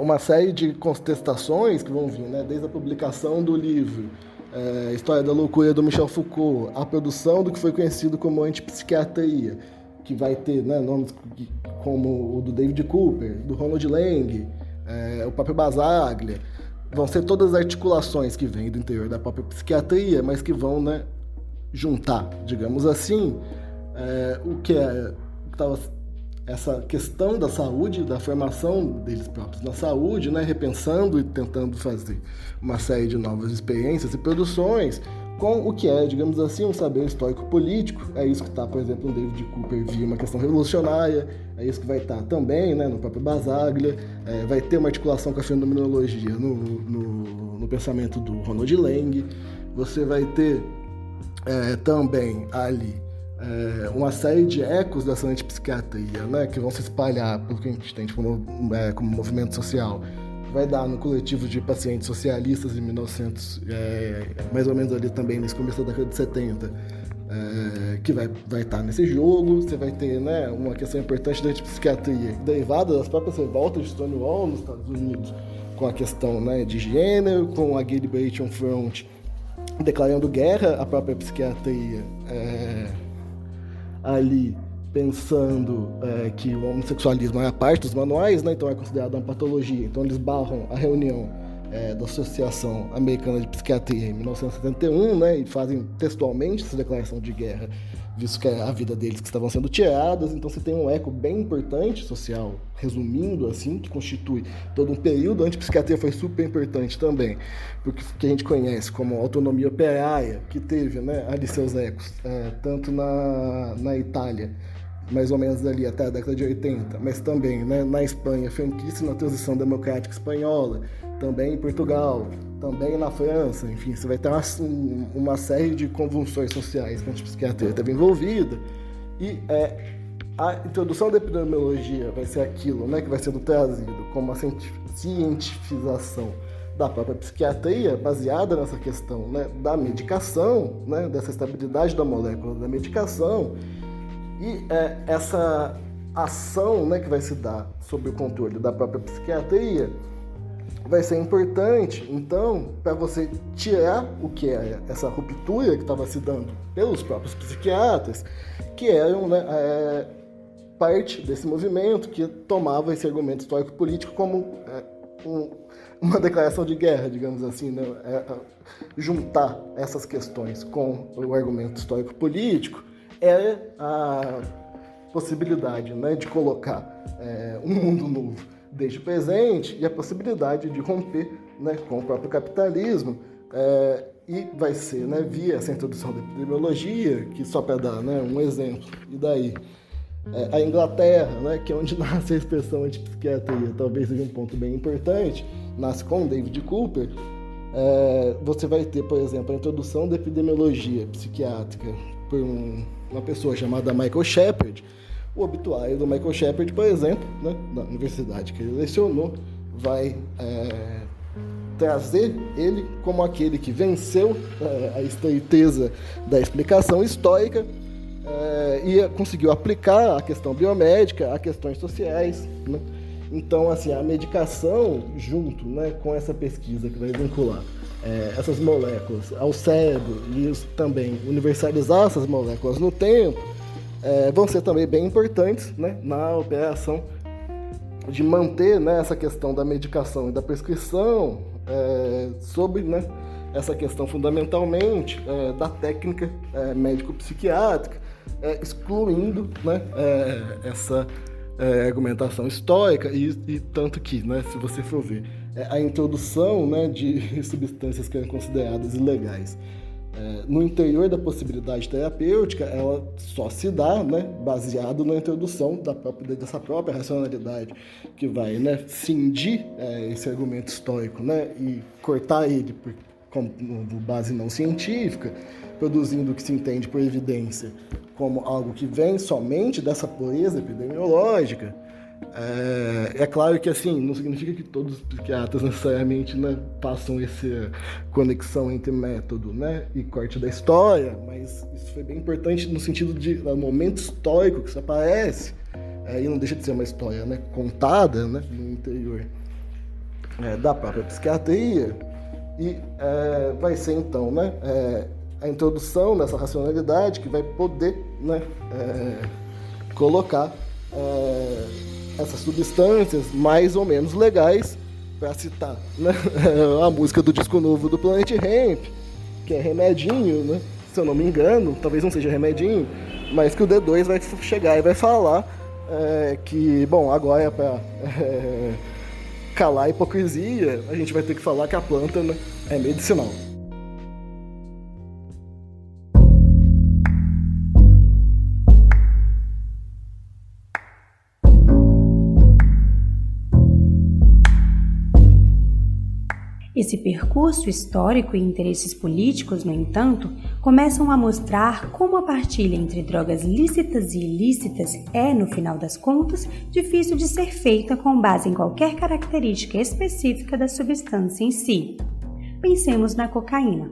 uma série de contestações que vão vir, né, desde a publicação do livro História da Loucura, do Michel Foucault, a produção do que foi conhecido como antipsiquiatria, que vai ter, né, nomes como o do David Cooper, do Ronald Lang, o próprio Basaglia. Vão ser todas as articulações que vêm do interior da própria psiquiatria, mas que vão, né, juntar, digamos assim, o que estava essa questão da saúde, da formação deles próprios na saúde, né, repensando e tentando fazer uma série de novas experiências e produções com o que é, digamos assim, um saber histórico-político. É isso que está, por exemplo, no David Cooper via uma questão revolucionária, é isso que vai estar também, né, no próprio Basaglia, vai ter uma articulação com a fenomenologia no pensamento do Ronald Lang. Você vai ter também ali uma série de ecos dessa antipsiquiatria, né, que vão se espalhar pelo que a gente tem como movimento social. Vai dar no coletivo de pacientes socialistas em 1900, mais ou menos ali também nesse começo da década de 70, que vai estar nesse jogo. Você vai ter, né, uma questão importante da antipsiquiatria derivada das próprias revoltas de Stonewall nos Estados Unidos, com a questão, né, de gênero, com a Gay Liberation Front declarando guerra à própria psiquiatria, ali pensando que o homossexualismo é a parte dos manuais, né? Então é considerado uma patologia. Então eles barram a reunião da Associação Americana de Psiquiatria em 1971, né? E fazem textualmente essa declaração de guerra, visto que é a vida deles que estavam sendo tiradas. Então você tem um eco bem importante social, resumindo assim, que constitui todo um período. A antipsiquiatria foi super importante também, porque que a gente conhece como autonomia operária, que teve, né, ali seus ecos, tanto na Itália, mais ou menos ali até a década de 80, mas também, né, na Espanha, franquista na transição democrática espanhola, também em Portugal, também na França. Enfim, você vai ter uma série de convulsões sociais que a antipsiquiatria esteve envolvida, e a introdução da epidemiologia vai ser aquilo, né, que vai sendo trazido como a cientificação da própria psiquiatria, baseada nessa questão, né, da medicação, né, dessa estabilidade da molécula da medicação. E essa ação, né, que vai se dar sob o controle da própria psiquiatria vai ser importante, então, para você tirar o que é essa ruptura que estava se dando pelos próprios psiquiatras, que eram, né, parte desse movimento que tomava esse argumento histórico-político como uma declaração de guerra, digamos assim, né? Juntar essas questões com o argumento histórico-político é a possibilidade, né, de colocar um mundo novo desde o presente e a possibilidade de romper, né, com o próprio capitalismo, e vai ser, né, via essa introdução da epidemiologia, que só para dar, né, um exemplo, e daí a Inglaterra, né, que é onde nasce a expressão antipsiquiatria, talvez seja um ponto bem importante, nasce com David Cooper. Você vai ter, por exemplo, a introdução da epidemiologia psiquiátrica por uma pessoa chamada Michael Shepard. O obituário do Michael Shepard, por exemplo, né, da universidade que ele lecionou, vai trazer ele como aquele que venceu a estreiteza da explicação histórica e conseguiu aplicar a questão biomédica a questões sociais, né? Então, assim, a medicação, junto, né, com essa pesquisa que vai vincular essas moléculas ao cérebro e também universalizar essas moléculas no tempo, vão ser também bem importantes, né, na operação de manter, né, essa questão da medicação e da prescrição sobre, né, essa questão fundamentalmente da técnica médico-psiquiátrica, excluindo, né, essa argumentação histórica e tanto que, né, se você for ver, a introdução, né, de substâncias que eram consideradas ilegais no interior da possibilidade terapêutica, ela só se dá, né, baseado na introdução dessa própria racionalidade que vai, né, cindir esse argumento histórico, né, e cortar ele como base não científica, produzindo o que se entende por evidência como algo que vem somente dessa pureza epidemiológica. É claro que, assim, não significa que todos os psiquiatras necessariamente, né, façam essa conexão entre método, né, e corte da história, mas isso foi bem importante no sentido de momento histórico que isso aparece, e não deixa de ser uma história, né, contada, né, no interior da própria psiquiatria, e vai ser então, né, a introdução dessa racionalidade que vai poder, né, colocar essas substâncias mais ou menos legais, para citar, né, a música do disco novo do Planet Hemp, que é Remedinho, né, se eu não me engano, talvez não seja Remedinho, mas que o D2 vai chegar e vai falar que, bom, agora para calar a hipocrisia, a gente vai ter que falar que a planta, né, é medicinal. Esse percurso histórico e interesses políticos, no entanto, começam a mostrar como a partilha entre drogas lícitas e ilícitas é, no final das contas, difícil de ser feita com base em qualquer característica específica da substância em si. Pensemos na cocaína.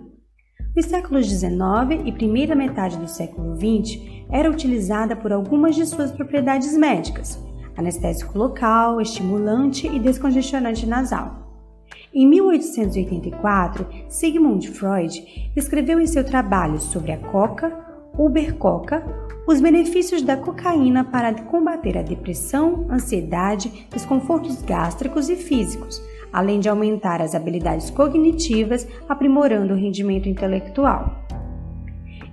Nos séculos XIX e primeira metade do século XX, era utilizada por algumas de suas propriedades médicas: anestésico local, estimulante e descongestionante nasal. Em 1884, Sigmund Freud escreveu em seu trabalho sobre a coca, Ubercoca, os benefícios da cocaína para combater a depressão, ansiedade, desconfortos gástricos e físicos, além de aumentar as habilidades cognitivas, aprimorando o rendimento intelectual.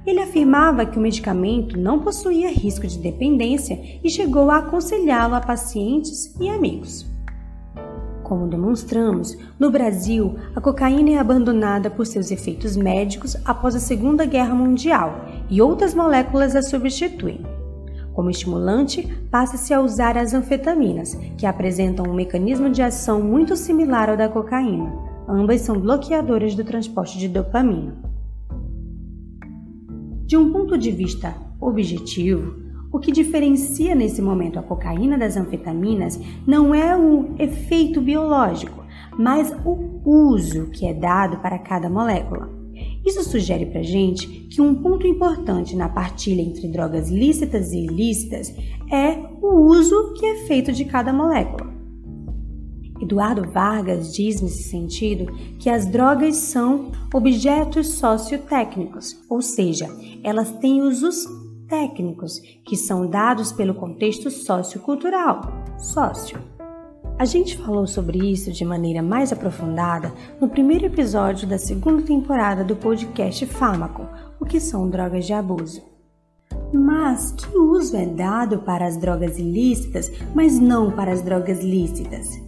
Ele afirmava que o medicamento não possuía risco de dependência e chegou a aconselhá-lo a pacientes e amigos. Como demonstramos, no Brasil, a cocaína é abandonada por seus efeitos médicos após a Segunda Guerra Mundial e outras moléculas a substituem. Como estimulante, passa-se a usar as anfetaminas, que apresentam um mecanismo de ação muito similar ao da cocaína. Ambas são bloqueadoras do transporte de dopamina. De um ponto de vista objetivo, o que diferencia nesse momento a cocaína das anfetaminas não é o efeito biológico, mas o uso que é dado para cada molécula. Isso sugere para a gente que um ponto importante na partilha entre drogas lícitas e ilícitas é o uso que é feito de cada molécula. Eduardo Vargas diz nesse sentido que as drogas são objetos sociotécnicos, ou seja, elas têm usos técnicos que são dados pelo contexto sociocultural, sócio. A gente falou sobre isso de maneira mais aprofundada no primeiro episódio da segunda temporada do podcast Fármaco, o que são drogas de abuso. Mas que uso é dado para as drogas ilícitas, mas não para as drogas lícitas?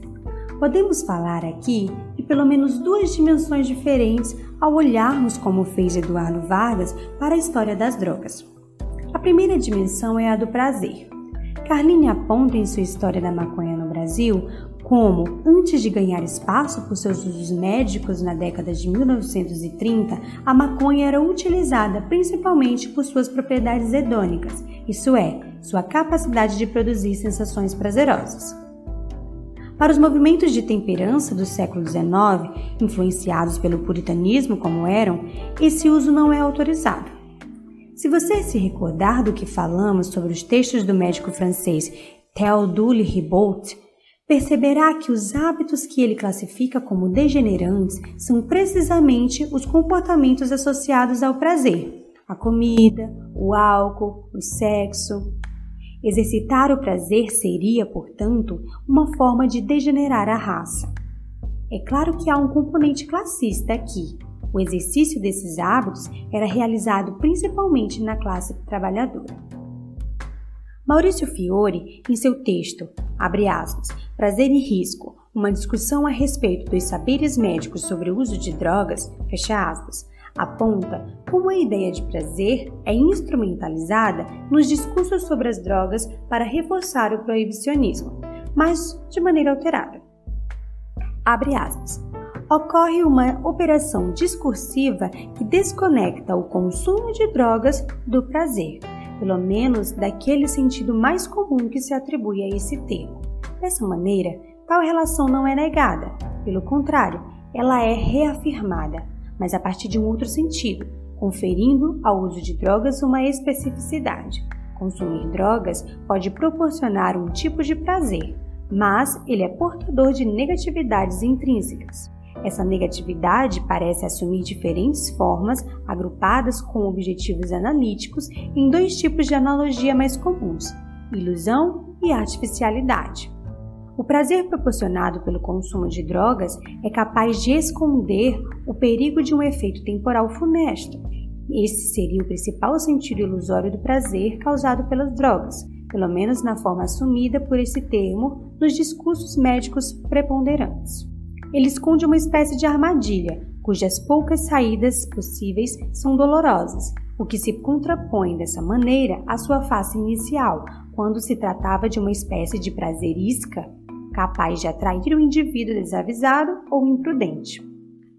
Podemos falar aqui de pelo menos duas dimensões diferentes ao olharmos como fez Eduardo Vargas para a história das drogas. A primeira dimensão é a do prazer. Carline aponta em sua História da Maconha no Brasil como, antes de ganhar espaço por seus usos médicos na década de 1930, a maconha era utilizada principalmente por suas propriedades hedônicas, isso é, sua capacidade de produzir sensações prazerosas. Para os movimentos de temperança do século XIX, influenciados pelo puritanismo como eram, esse uso não é autorizado. Se você se recordar do que falamos sobre os textos do médico francês Théodule Ribault, perceberá que os hábitos que ele classifica como degenerantes são precisamente os comportamentos associados ao prazer, a comida, o álcool, o sexo. Exercitar o prazer seria, portanto, uma forma de degenerar a raça. É claro que há um componente classista aqui. O exercício desses hábitos era realizado principalmente na classe trabalhadora. Maurício Fiore, em seu texto, abre aspas, Prazer e Risco, uma discussão a respeito dos saberes médicos sobre o uso de drogas, fecha aspas, aponta como a ideia de prazer é instrumentalizada nos discursos sobre as drogas para reforçar o proibicionismo, mas de maneira alterada. Abre aspas. Ocorre uma operação discursiva que desconecta o consumo de drogas do prazer, pelo menos daquele sentido mais comum que se atribui a esse termo. Dessa maneira, tal relação não é negada, pelo contrário, ela é reafirmada, mas a partir de um outro sentido, conferindo ao uso de drogas uma especificidade. Consumir drogas pode proporcionar um tipo de prazer, mas ele é portador de negatividades intrínsecas. Essa negatividade parece assumir diferentes formas agrupadas com objetivos analíticos em dois tipos de analogia mais comuns, ilusão e artificialidade. O prazer proporcionado pelo consumo de drogas é capaz de esconder o perigo de um efeito temporal funesto. Esse seria o principal sentido ilusório do prazer causado pelas drogas, pelo menos na forma assumida por esse termo nos discursos médicos preponderantes. Ele esconde uma espécie de armadilha, cujas poucas saídas possíveis são dolorosas, o que se contrapõe dessa maneira à sua face inicial, quando se tratava de uma espécie de prazer isca, capaz de atrair o indivíduo desavisado ou imprudente.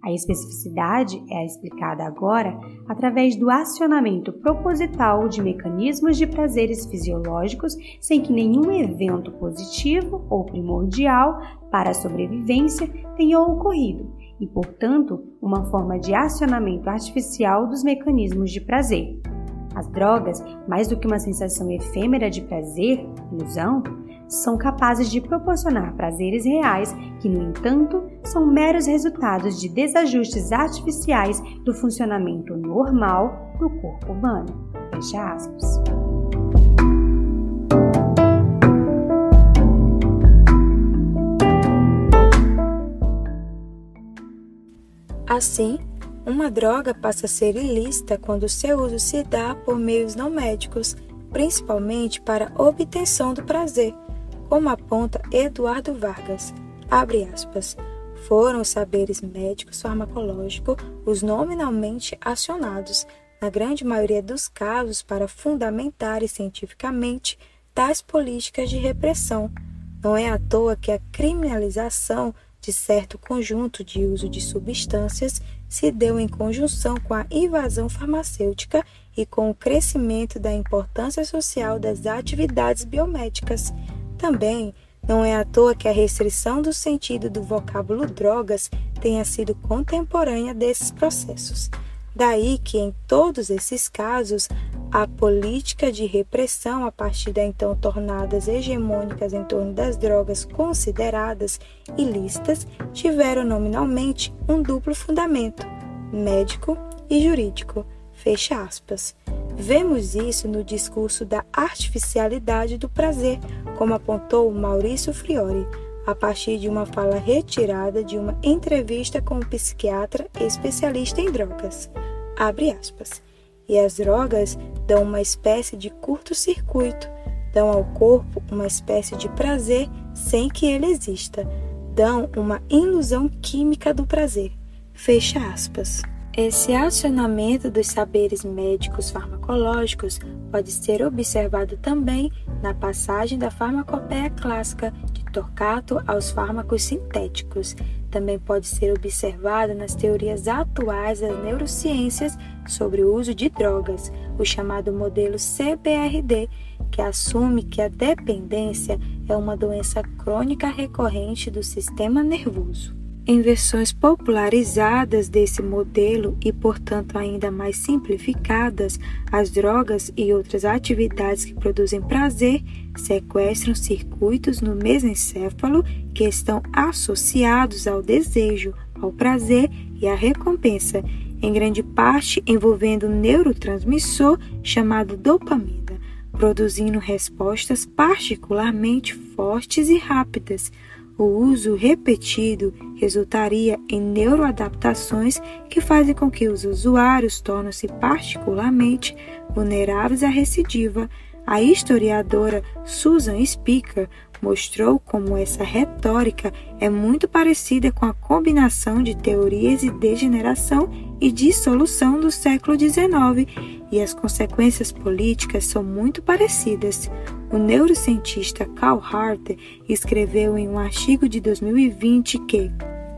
A especificidade é explicada agora através do acionamento proposital de mecanismos de prazeres fisiológicos sem que nenhum evento positivo ou primordial para a sobrevivência tenha ocorrido e, portanto, uma forma de acionamento artificial dos mecanismos de prazer. As drogas, mais do que uma sensação efêmera de prazer, ilusão, são capazes de proporcionar prazeres reais que, no entanto, são meros resultados de desajustes artificiais do funcionamento normal do corpo humano. Fecha aspas. Assim, uma droga passa a ser ilícita quando seu uso se dá por meios não médicos, principalmente para obtenção do prazer, como aponta Eduardo Vargas, abre aspas, foram os saberes médicos farmacológicos os nominalmente acionados, na grande maioria dos casos para fundamentarem cientificamente tais políticas de repressão. Não é à toa que a criminalização de certo conjunto de uso de substâncias se deu em conjunção com a invasão farmacêutica e com o crescimento da importância social das atividades biomédicas. Também não é à toa que a restrição do sentido do vocábulo drogas tenha sido contemporânea desses processos. Daí que, em todos esses casos, A política de repressão, a partir da então tornadas hegemônicas em torno das drogas consideradas ilícitas, tiveram nominalmente um duplo fundamento, médico e jurídico. Fecha aspas. Vemos isso no discurso da artificialidade do prazer, como apontou Maurício Fiori, a partir de uma fala retirada de uma entrevista com um psiquiatra especialista em drogas. Abre aspas. E as drogas dão uma espécie de curto-circuito, dão ao corpo uma espécie de prazer sem que ele exista, dão uma ilusão química do prazer. Fecha aspas. Esse acionamento dos saberes médicos farmacológicos pode ser observado também na passagem da farmacopeia clássica de Torquato aos fármacos sintéticos. Também pode ser observado nas teorias atuais das neurociências sobre o uso de drogas, o chamado modelo CBRD, que assume que a dependência é uma doença crônica recorrente do sistema nervoso. Em versões popularizadas desse modelo e, portanto, ainda mais simplificadas, as drogas e outras atividades que produzem prazer sequestram circuitos no mesencéfalo que estão associados ao desejo, ao prazer e à recompensa, em grande parte envolvendo um neurotransmissor chamado dopamina, produzindo respostas particularmente fortes e rápidas. O uso repetido resultaria em neuroadaptações que fazem com que os usuários tornem-se particularmente vulneráveis à recidiva. A historiadora Susan Speaker mostrou como essa retórica é muito parecida com a combinação de teorias de degeneração e dissolução do século XIX, e as consequências políticas são muito parecidas. O neurocientista Carl Harter escreveu em um artigo de 2020 que,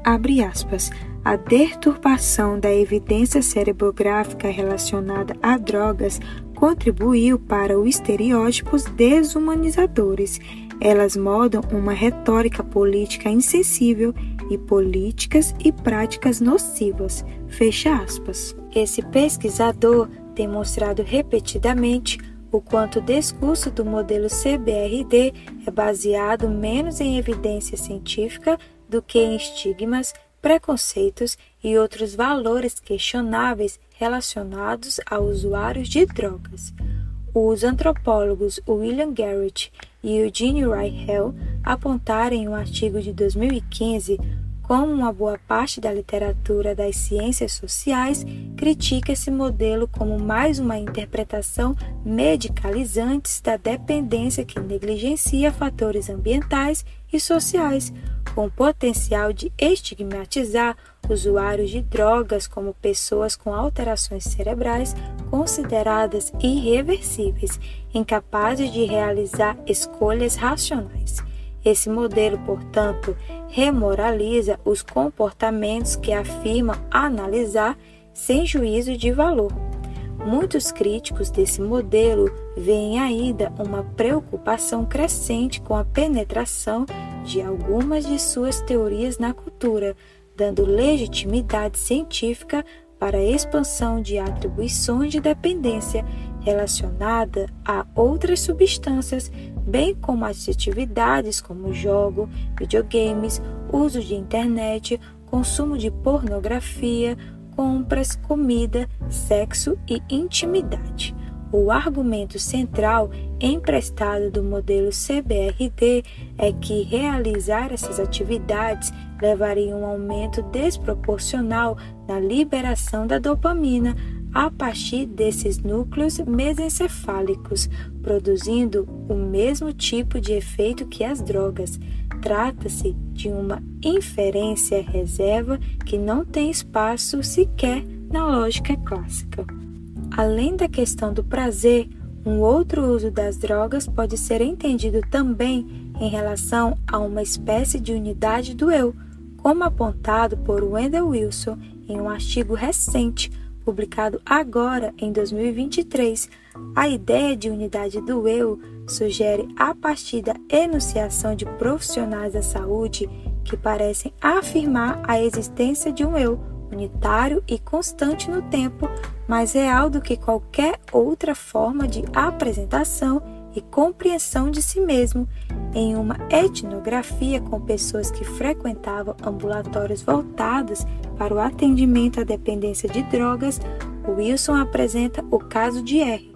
abre aspas, a deturpação da evidência cerebrográfica relacionada a drogas contribuiu para os estereótipos desumanizadores. Elas modam uma retórica política insensível e políticas e práticas nocivas. Fecha aspas. Esse pesquisador tem mostrado repetidamente o quanto o discurso do modelo CBRD é baseado menos em evidência científica do que em estigmas, preconceitos e outros valores questionáveis relacionados a usuários de drogas. Os antropólogos William Garrett e Eugene Reichel apontaram em um artigo de 2015 como uma boa parte da literatura das ciências sociais critica esse modelo como mais uma interpretação medicalizante da dependência que negligencia fatores ambientais e sociais, com o potencial de estigmatizar usuários de drogas como pessoas com alterações cerebrais consideradas irreversíveis, incapazes de realizar escolhas racionais. Esse modelo, portanto, remoraliza os comportamentos que afirmam analisar sem juízo de valor. Muitos críticos desse modelo veem ainda uma preocupação crescente com a penetração de algumas de suas teorias na cultura, dando legitimidade científica para a expansão de atribuições de dependência relacionada a outras substâncias, bem como as atividades como jogo, videogames, uso de internet, consumo de pornografia, compras, comida, sexo e intimidade. O argumento central emprestado do modelo CBRD é que realizar essas atividades levaria a um aumento desproporcional na liberação da dopamina a partir desses núcleos mesencefálicos, produzindo o mesmo tipo de efeito que as drogas. Trata-se de uma inferência reserva que não tem espaço sequer na lógica clássica. Além da questão do prazer, um outro uso das drogas pode ser entendido também em relação a uma espécie de unidade do eu, como apontado por Wendell Wilson em um artigo recente, publicado agora em 2023. A ideia de unidade do eu sugere, a partir da enunciação de profissionais da saúde que parecem afirmar a existência de um eu unitário e constante no tempo, mais real do que qualquer outra forma de apresentação e compreensão de si mesmo, em uma etnografia com pessoas que frequentavam ambulatórios voltados para o atendimento à dependência de drogas. Wilson apresenta o caso de R,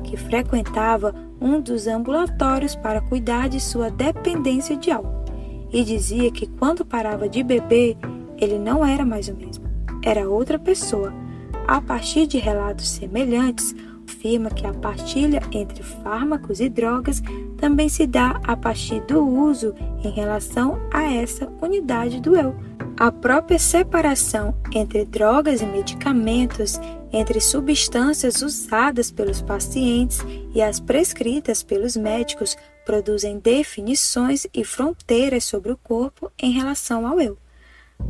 que frequentava um dos ambulatórios para cuidar de sua dependência de álcool, e dizia que quando parava de beber, ele não era mais o mesmo, era outra pessoa. A partir de relatos semelhantes, afirma que a partilha entre fármacos e drogas também se dá a partir do uso em relação a essa unidade do eu. A própria separação entre drogas e medicamentos, entre substâncias usadas pelos pacientes e as prescritas pelos médicos, produzem definições e fronteiras sobre o corpo em relação ao eu.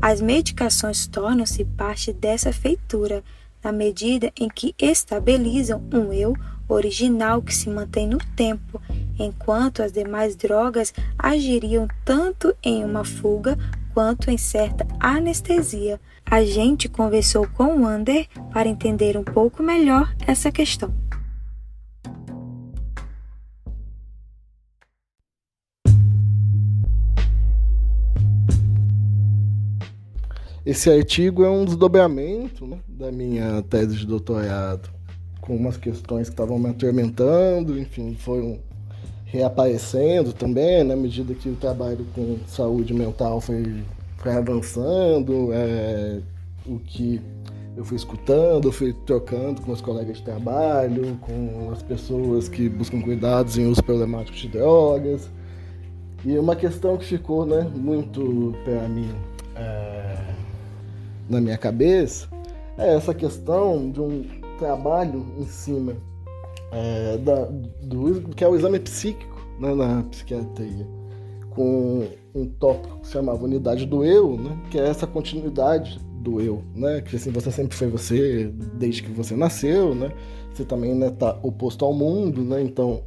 As medicações tornam-se parte dessa feitura, na medida em que estabilizam um eu original que se mantém no tempo, enquanto as demais drogas agiriam tanto em uma fuga quanto em certa anestesia. A gente conversou com o Ander para entender um pouco melhor essa questão. Esse artigo é um desdobramento, né, da minha tese de doutorado, com umas questões que estavam me atormentando, enfim, foram reaparecendo também, na medida que o trabalho com saúde mental foi avançando, o que eu fui escutando, eu fui trocando com os colegas de trabalho, com as pessoas que buscam cuidados em uso problemático de drogas. E uma questão que ficou, né, muito para mim na minha cabeça é essa questão de um trabalho em cima do que é o exame psíquico, né, na psiquiatria, com um tópico que se chamava unidade do eu, né, que é essa continuidade do eu, né, que assim, você sempre foi você desde que você nasceu, né, você também, né, tá oposto ao mundo, né, então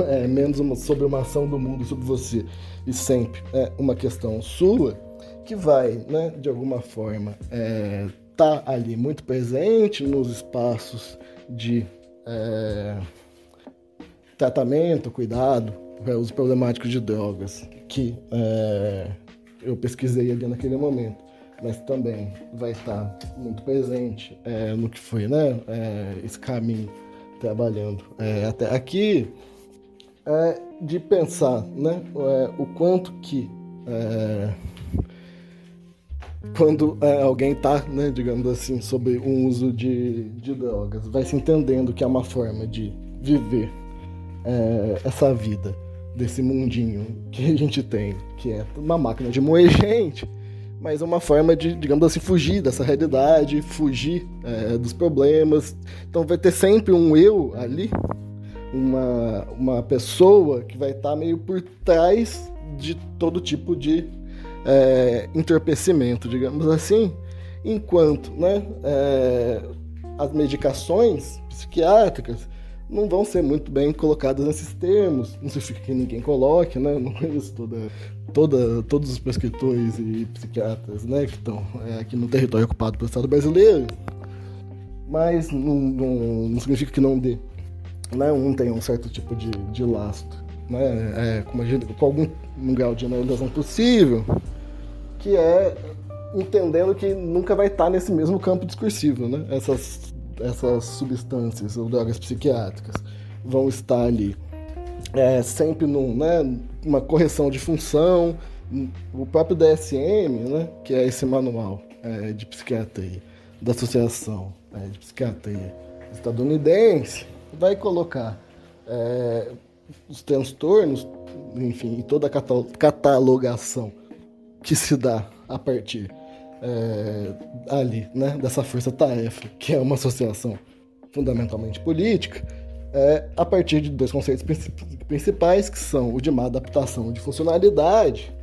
é menos sobre uma ação do mundo sobre você e sempre é uma questão sua que vai, né, de alguma forma tá ali muito presente nos espaços de tratamento, cuidado, uso problemático de drogas, que eu pesquisei ali naquele momento, mas também vai estar muito presente no que foi, né, esse caminho trabalhando até aqui, de pensar, né, o quanto que quando alguém está, né, digamos assim, sobre um uso de drogas, vai se entendendo que é uma forma de viver essa vida desse mundinho que a gente tem, que é uma máquina de moer gente, mas é uma forma de, digamos assim, fugir dessa realidade, fugir dos problemas. Então vai ter sempre um eu ali, uma pessoa que vai estar meio por trás de todo tipo de entorpecimento, digamos assim, enquanto, né, as medicações psiquiátricas não vão ser muito bem colocadas nesses termos, não significa que ninguém coloque, né, não conheço todos os prescritores e psiquiatras, né, que estão aqui no território ocupado pelo Estado brasileiro, mas não significa que não dê, né, um tem um certo tipo de lastro, né, com algum grau de analisação possível, que é entendendo que nunca vai estar nesse mesmo campo discursivo, né? Essas substâncias ou drogas psiquiátricas vão estar ali sempre uma correção de função. O próprio DSM, né, que é esse manual de psiquiatria da Associação de Psiquiatria Estadunidense, vai colocar os transtornos, enfim, e toda a catalogação que se dá a partir ali, né, dessa força-tarefa, que é uma associação fundamentalmente política, a partir de dois conceitos principais, que são o de má adaptação de funcionalidade,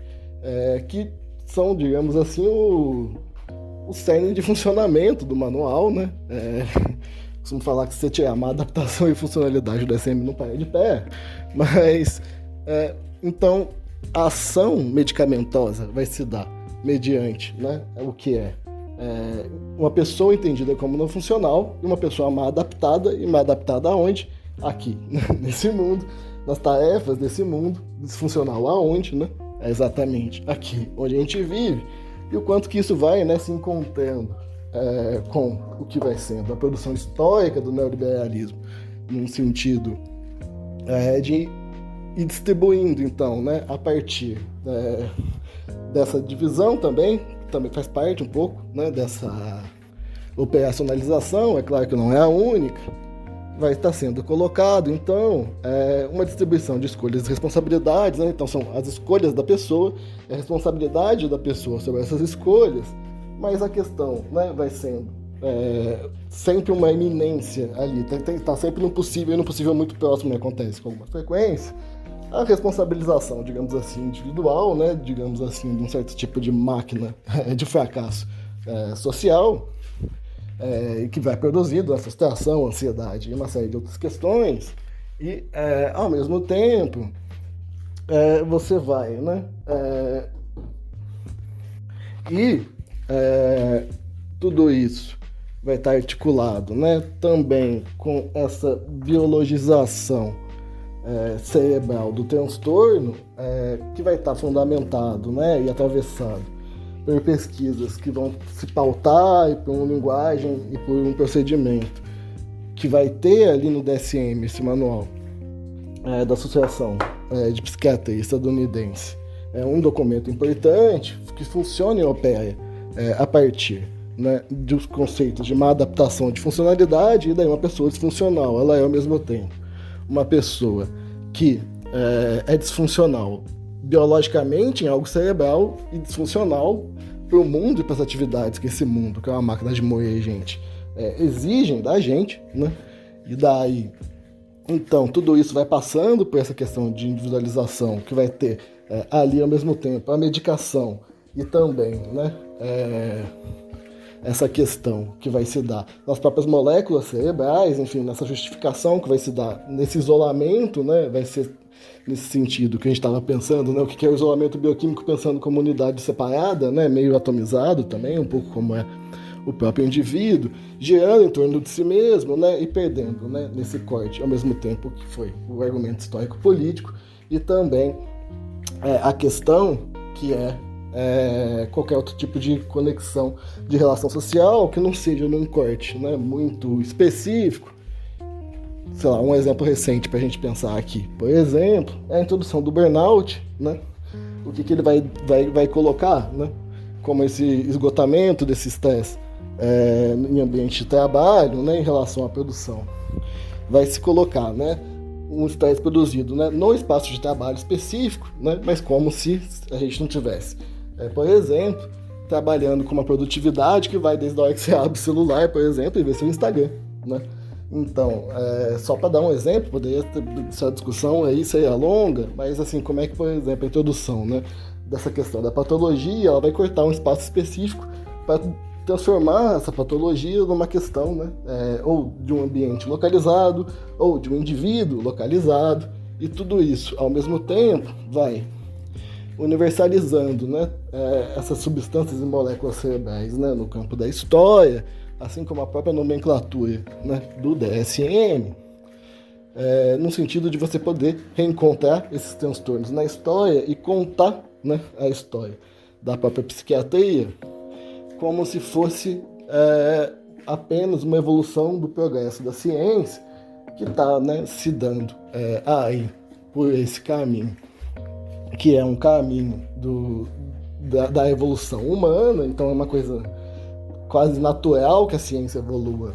que são, digamos assim, o cerne de funcionamento do manual, né? Costumo falar que se você tirar má adaptação e funcionalidade do DSM não para de pé, mas então a ação medicamentosa vai se dar mediante, né, o que uma pessoa entendida como não funcional e uma pessoa mal adaptada. E mal adaptada aonde? Aqui, nesse mundo, nas tarefas desse mundo, disfuncional aonde, né? É exatamente aqui onde a gente vive. E o quanto que isso vai, né, se encontrando com o que vai sendo a produção histórica do neoliberalismo, num sentido de ir distribuindo, então, né, a partir dessa divisão também faz parte um pouco, né, dessa operacionalização, é claro que não é a única, vai estar sendo colocado, então, uma distribuição de escolhas e responsabilidades, né? Então são as escolhas da pessoa, a responsabilidade da pessoa sobre essas escolhas, mas a questão, né, vai sendo sempre uma iminência ali, está sempre no possível, e no possível muito próximo, né, acontece com alguma frequência, a responsabilização, digamos assim, individual, né, digamos assim, de um certo tipo de máquina de fracasso social, que vai produzindo a frustração, a ansiedade e uma série de outras questões, e ao mesmo tempo você vai, né, tudo isso vai estar articulado, né, também com essa biologização cerebral do transtorno, que vai estar fundamentado, né, e atravessado por pesquisas que vão se pautar por uma linguagem e por um procedimento que vai ter ali no DSM, esse manual da Associação de Psiquiatria Estadunidense. É um documento importante que funciona e opera a partir, né, dos conceitos de má adaptação de funcionalidade, e daí uma pessoa disfuncional, ela é ao mesmo tempo uma pessoa que é disfuncional biologicamente em algo cerebral e disfuncional para o mundo e para as atividades que esse mundo, que é uma máquina de moer gente, exigem da gente, né? E daí, então, tudo isso vai passando por essa questão de individualização, que vai ter ali ao mesmo tempo a medicação e também, né, essa questão que vai se dar nas próprias moléculas cerebrais, enfim, nessa justificação que vai se dar nesse isolamento, né, vai ser nesse sentido que a gente estava pensando, né, o que é o isolamento bioquímico pensando como unidade separada, né, meio atomizado também, um pouco como é o próprio indivíduo, girando em torno de si mesmo, né, e perdendo, né, nesse corte, ao mesmo tempo que foi o argumento histórico-político, e também a questão que qualquer outro tipo de conexão de relação social que não seja num corte, né, muito específico. Sei lá, um exemplo recente para a gente pensar aqui, por exemplo, é a introdução do burnout, né? O que ele vai colocar, né, como esse esgotamento desse estresse em ambiente de trabalho, né, em relação à produção. Vai se colocar, né, um estresse produzido, né, no espaço de trabalho específico, né, mas como se a gente não tivesse, por exemplo, trabalhando com uma produtividade que vai desde a hora que você abre o celular, por exemplo, e vê seu Instagram, né? Então, só para dar um exemplo, poderia ter essa discussão aí seria longa, mas assim, como é que, por exemplo, a introdução, né, dessa questão da patologia, ela vai cortar um espaço específico para transformar essa patologia numa questão, né, ou de um ambiente localizado, ou de um indivíduo localizado, e tudo isso, ao mesmo tempo, vai universalizando, né, essas substâncias e moléculas cerebrais, né, no campo da história, assim como a própria nomenclatura, né, do DSM, no sentido de você poder reencontrar esses transtornos na história e contar, né, a história da própria psiquiatria como se fosse apenas uma evolução do progresso da ciência que está, né, se dando aí por esse caminho, que é um caminho da evolução humana. Então é uma coisa quase natural que a ciência evolua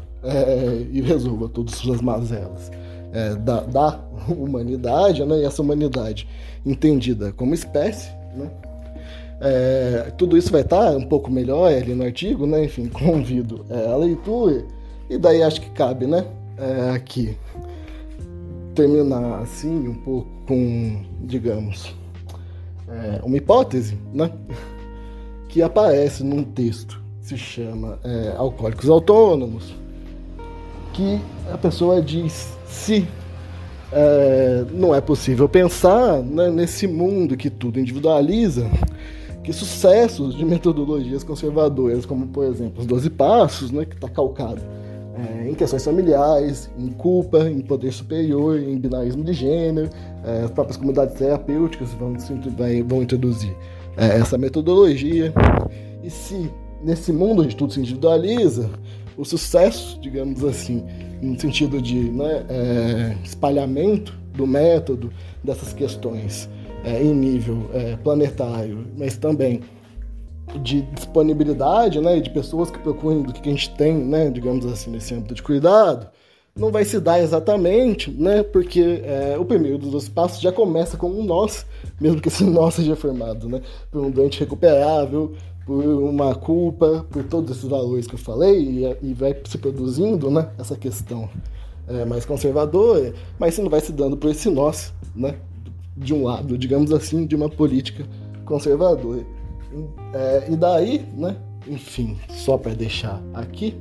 e resolva todas as suas mazelas da humanidade, né? E essa humanidade entendida como espécie, né? Tudo isso vai estar um pouco melhor ali no artigo, né? Enfim, convido a leitura, e daí acho que cabe, né, aqui terminar assim um pouco com, digamos, uma hipótese, né, que aparece num texto, se chama Alcoólicos Autônomos, que a pessoa diz se não é possível pensar, né, nesse mundo que tudo individualiza, que sucessos de metodologias conservadoras, como, por exemplo, os 12 Passos, né, que está calcado em questões familiares, em culpa, em poder superior, em binarismo de gênero, as próprias comunidades terapêuticas vão introduzir essa metodologia. E se nesse mundo onde tudo se individualiza, o sucesso, digamos assim, no sentido de espalhamento do método dessas questões em nível planetário, mas também de disponibilidade, né, de pessoas que procuram do que a gente tem, né, digamos assim, nesse âmbito de cuidado, não vai se dar exatamente, né, porque o primeiro dos 12 passos já começa com um nós, mesmo que esse nós seja formado, né, por um doente recuperável, por uma culpa, por todos esses valores que eu falei, e vai se produzindo, né, essa questão mais conservadora, mas isso não vai se dando por esse nós, né, de um lado, digamos assim, de uma política conservadora. E daí, né, enfim, só para deixar aqui,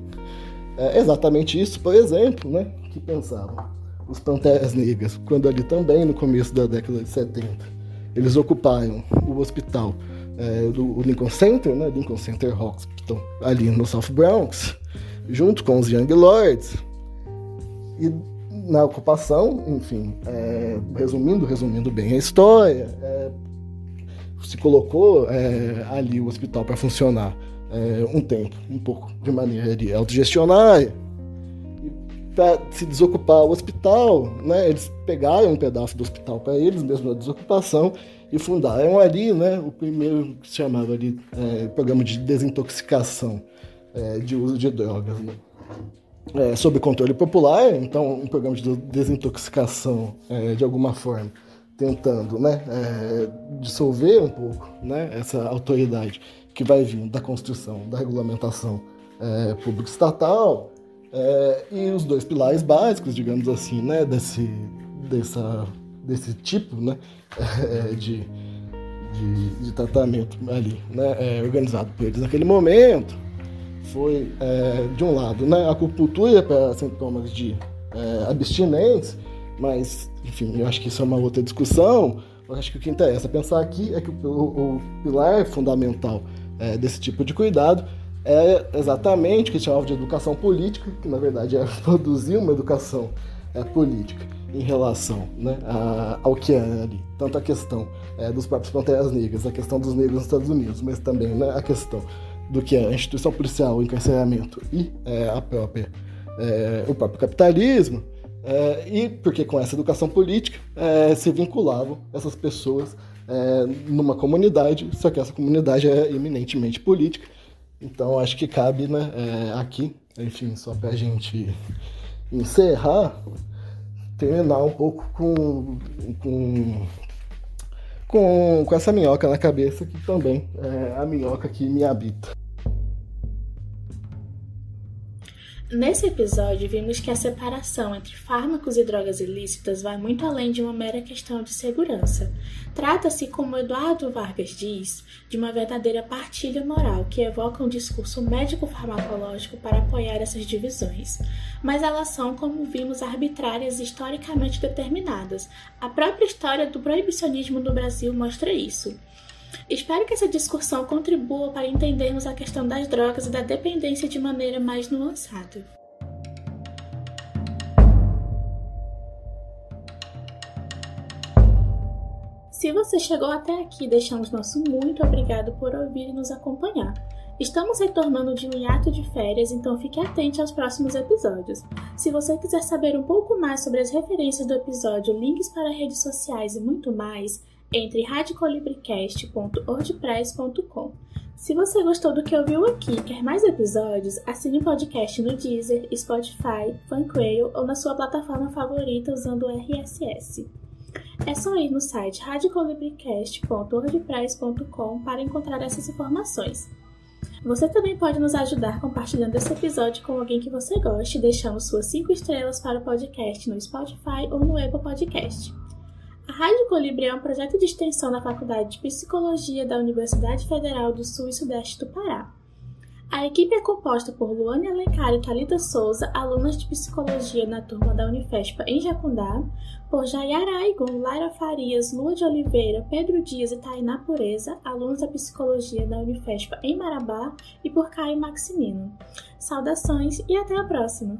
exatamente isso, por exemplo, né, que pensavam os Panteras Negras, quando ali também, no começo da década de 70, eles ocuparam o hospital do Lincoln Center, né, Lincoln Center Hospital, ali no South Bronx, junto com os Young Lords, e na ocupação, enfim, resumindo bem a história, se colocou ali o hospital para funcionar um tempo, um pouco de maneira autogestionária. Para se desocupar o hospital, né, eles pegaram um pedaço do hospital para eles, mesmo na desocupação, e fundaram ali, né, o primeiro que se chamava ali, programa de desintoxicação de uso de drogas, né, sob controle popular. Então um programa de desintoxicação de alguma forma, tentando, né, dissolver um pouco, né, essa autoridade que vai vindo da construção, da regulamentação pública estatal, e os dois pilares básicos, digamos assim, né, desse tipo, né, de tratamento ali, né, organizado por eles naquele momento, foi, de um lado, né, a acupuntura para sintomas de abstinência, mas, enfim, eu acho que isso é uma outra discussão. Eu acho que o que interessa pensar aqui é que o pilar fundamental desse tipo de cuidado é exatamente o que chamava de educação política, que na verdade é produzir uma educação política em relação, né, ao que é ali, tanto a questão dos próprios Panteras Negras, a questão dos negros nos Estados Unidos, mas também, né, a questão do que é a instituição policial, o encarceramento e o próprio capitalismo. E porque com essa educação política se vinculavam essas pessoas numa comunidade, só que essa comunidade é eminentemente política. Então acho que cabe, né, aqui, enfim, só para a gente encerrar, terminar um pouco com essa minhoca na cabeça, que também é a minhoca que me habita. Nesse episódio, vimos que a separação entre fármacos e drogas ilícitas vai muito além de uma mera questão de segurança. Trata-se, como Eduardo Vargas diz, de uma verdadeira partilha moral que evoca um discurso médico-farmacológico para apoiar essas divisões. Mas elas são, como vimos, arbitrárias e historicamente determinadas. A própria história do proibicionismo no Brasil mostra isso. Espero que essa discussão contribua para entendermos a questão das drogas e da dependência de maneira mais nuançada. Se você chegou até aqui, deixamos nosso muito obrigado por ouvir e nos acompanhar. Estamos retornando de um hiato de férias, então fique atento aos próximos episódios. Se você quiser saber um pouco mais sobre as referências do episódio, links para redes sociais e muito mais, entre radiocolibricast.wordpress.com. Se você gostou do que ouviu aqui e quer mais episódios, assine o podcast no Deezer, Spotify, Funquail ou na sua plataforma favorita usando o RSS. É só ir no site radiocolibricast.wordpress.com para encontrar essas informações. Você também pode nos ajudar compartilhando esse episódio com alguém que você goste, deixando suas 5 estrelas para o podcast no Spotify ou no Apple Podcast. A Rádio Colibri é um projeto de extensão da Faculdade de Psicologia da Universidade Federal do Sul e Sudeste do Pará. A equipe é composta por Luane Alencar e Thalita Souza, alunas de Psicologia na turma da Unifespa em Jacundá, por Jaiara Aigon, Laira Farias, Lua de Oliveira, Pedro Dias e Tainá Pureza, alunos da Psicologia da Unifespa em Marabá, e por Caio Maximino. Saudações e até a próxima!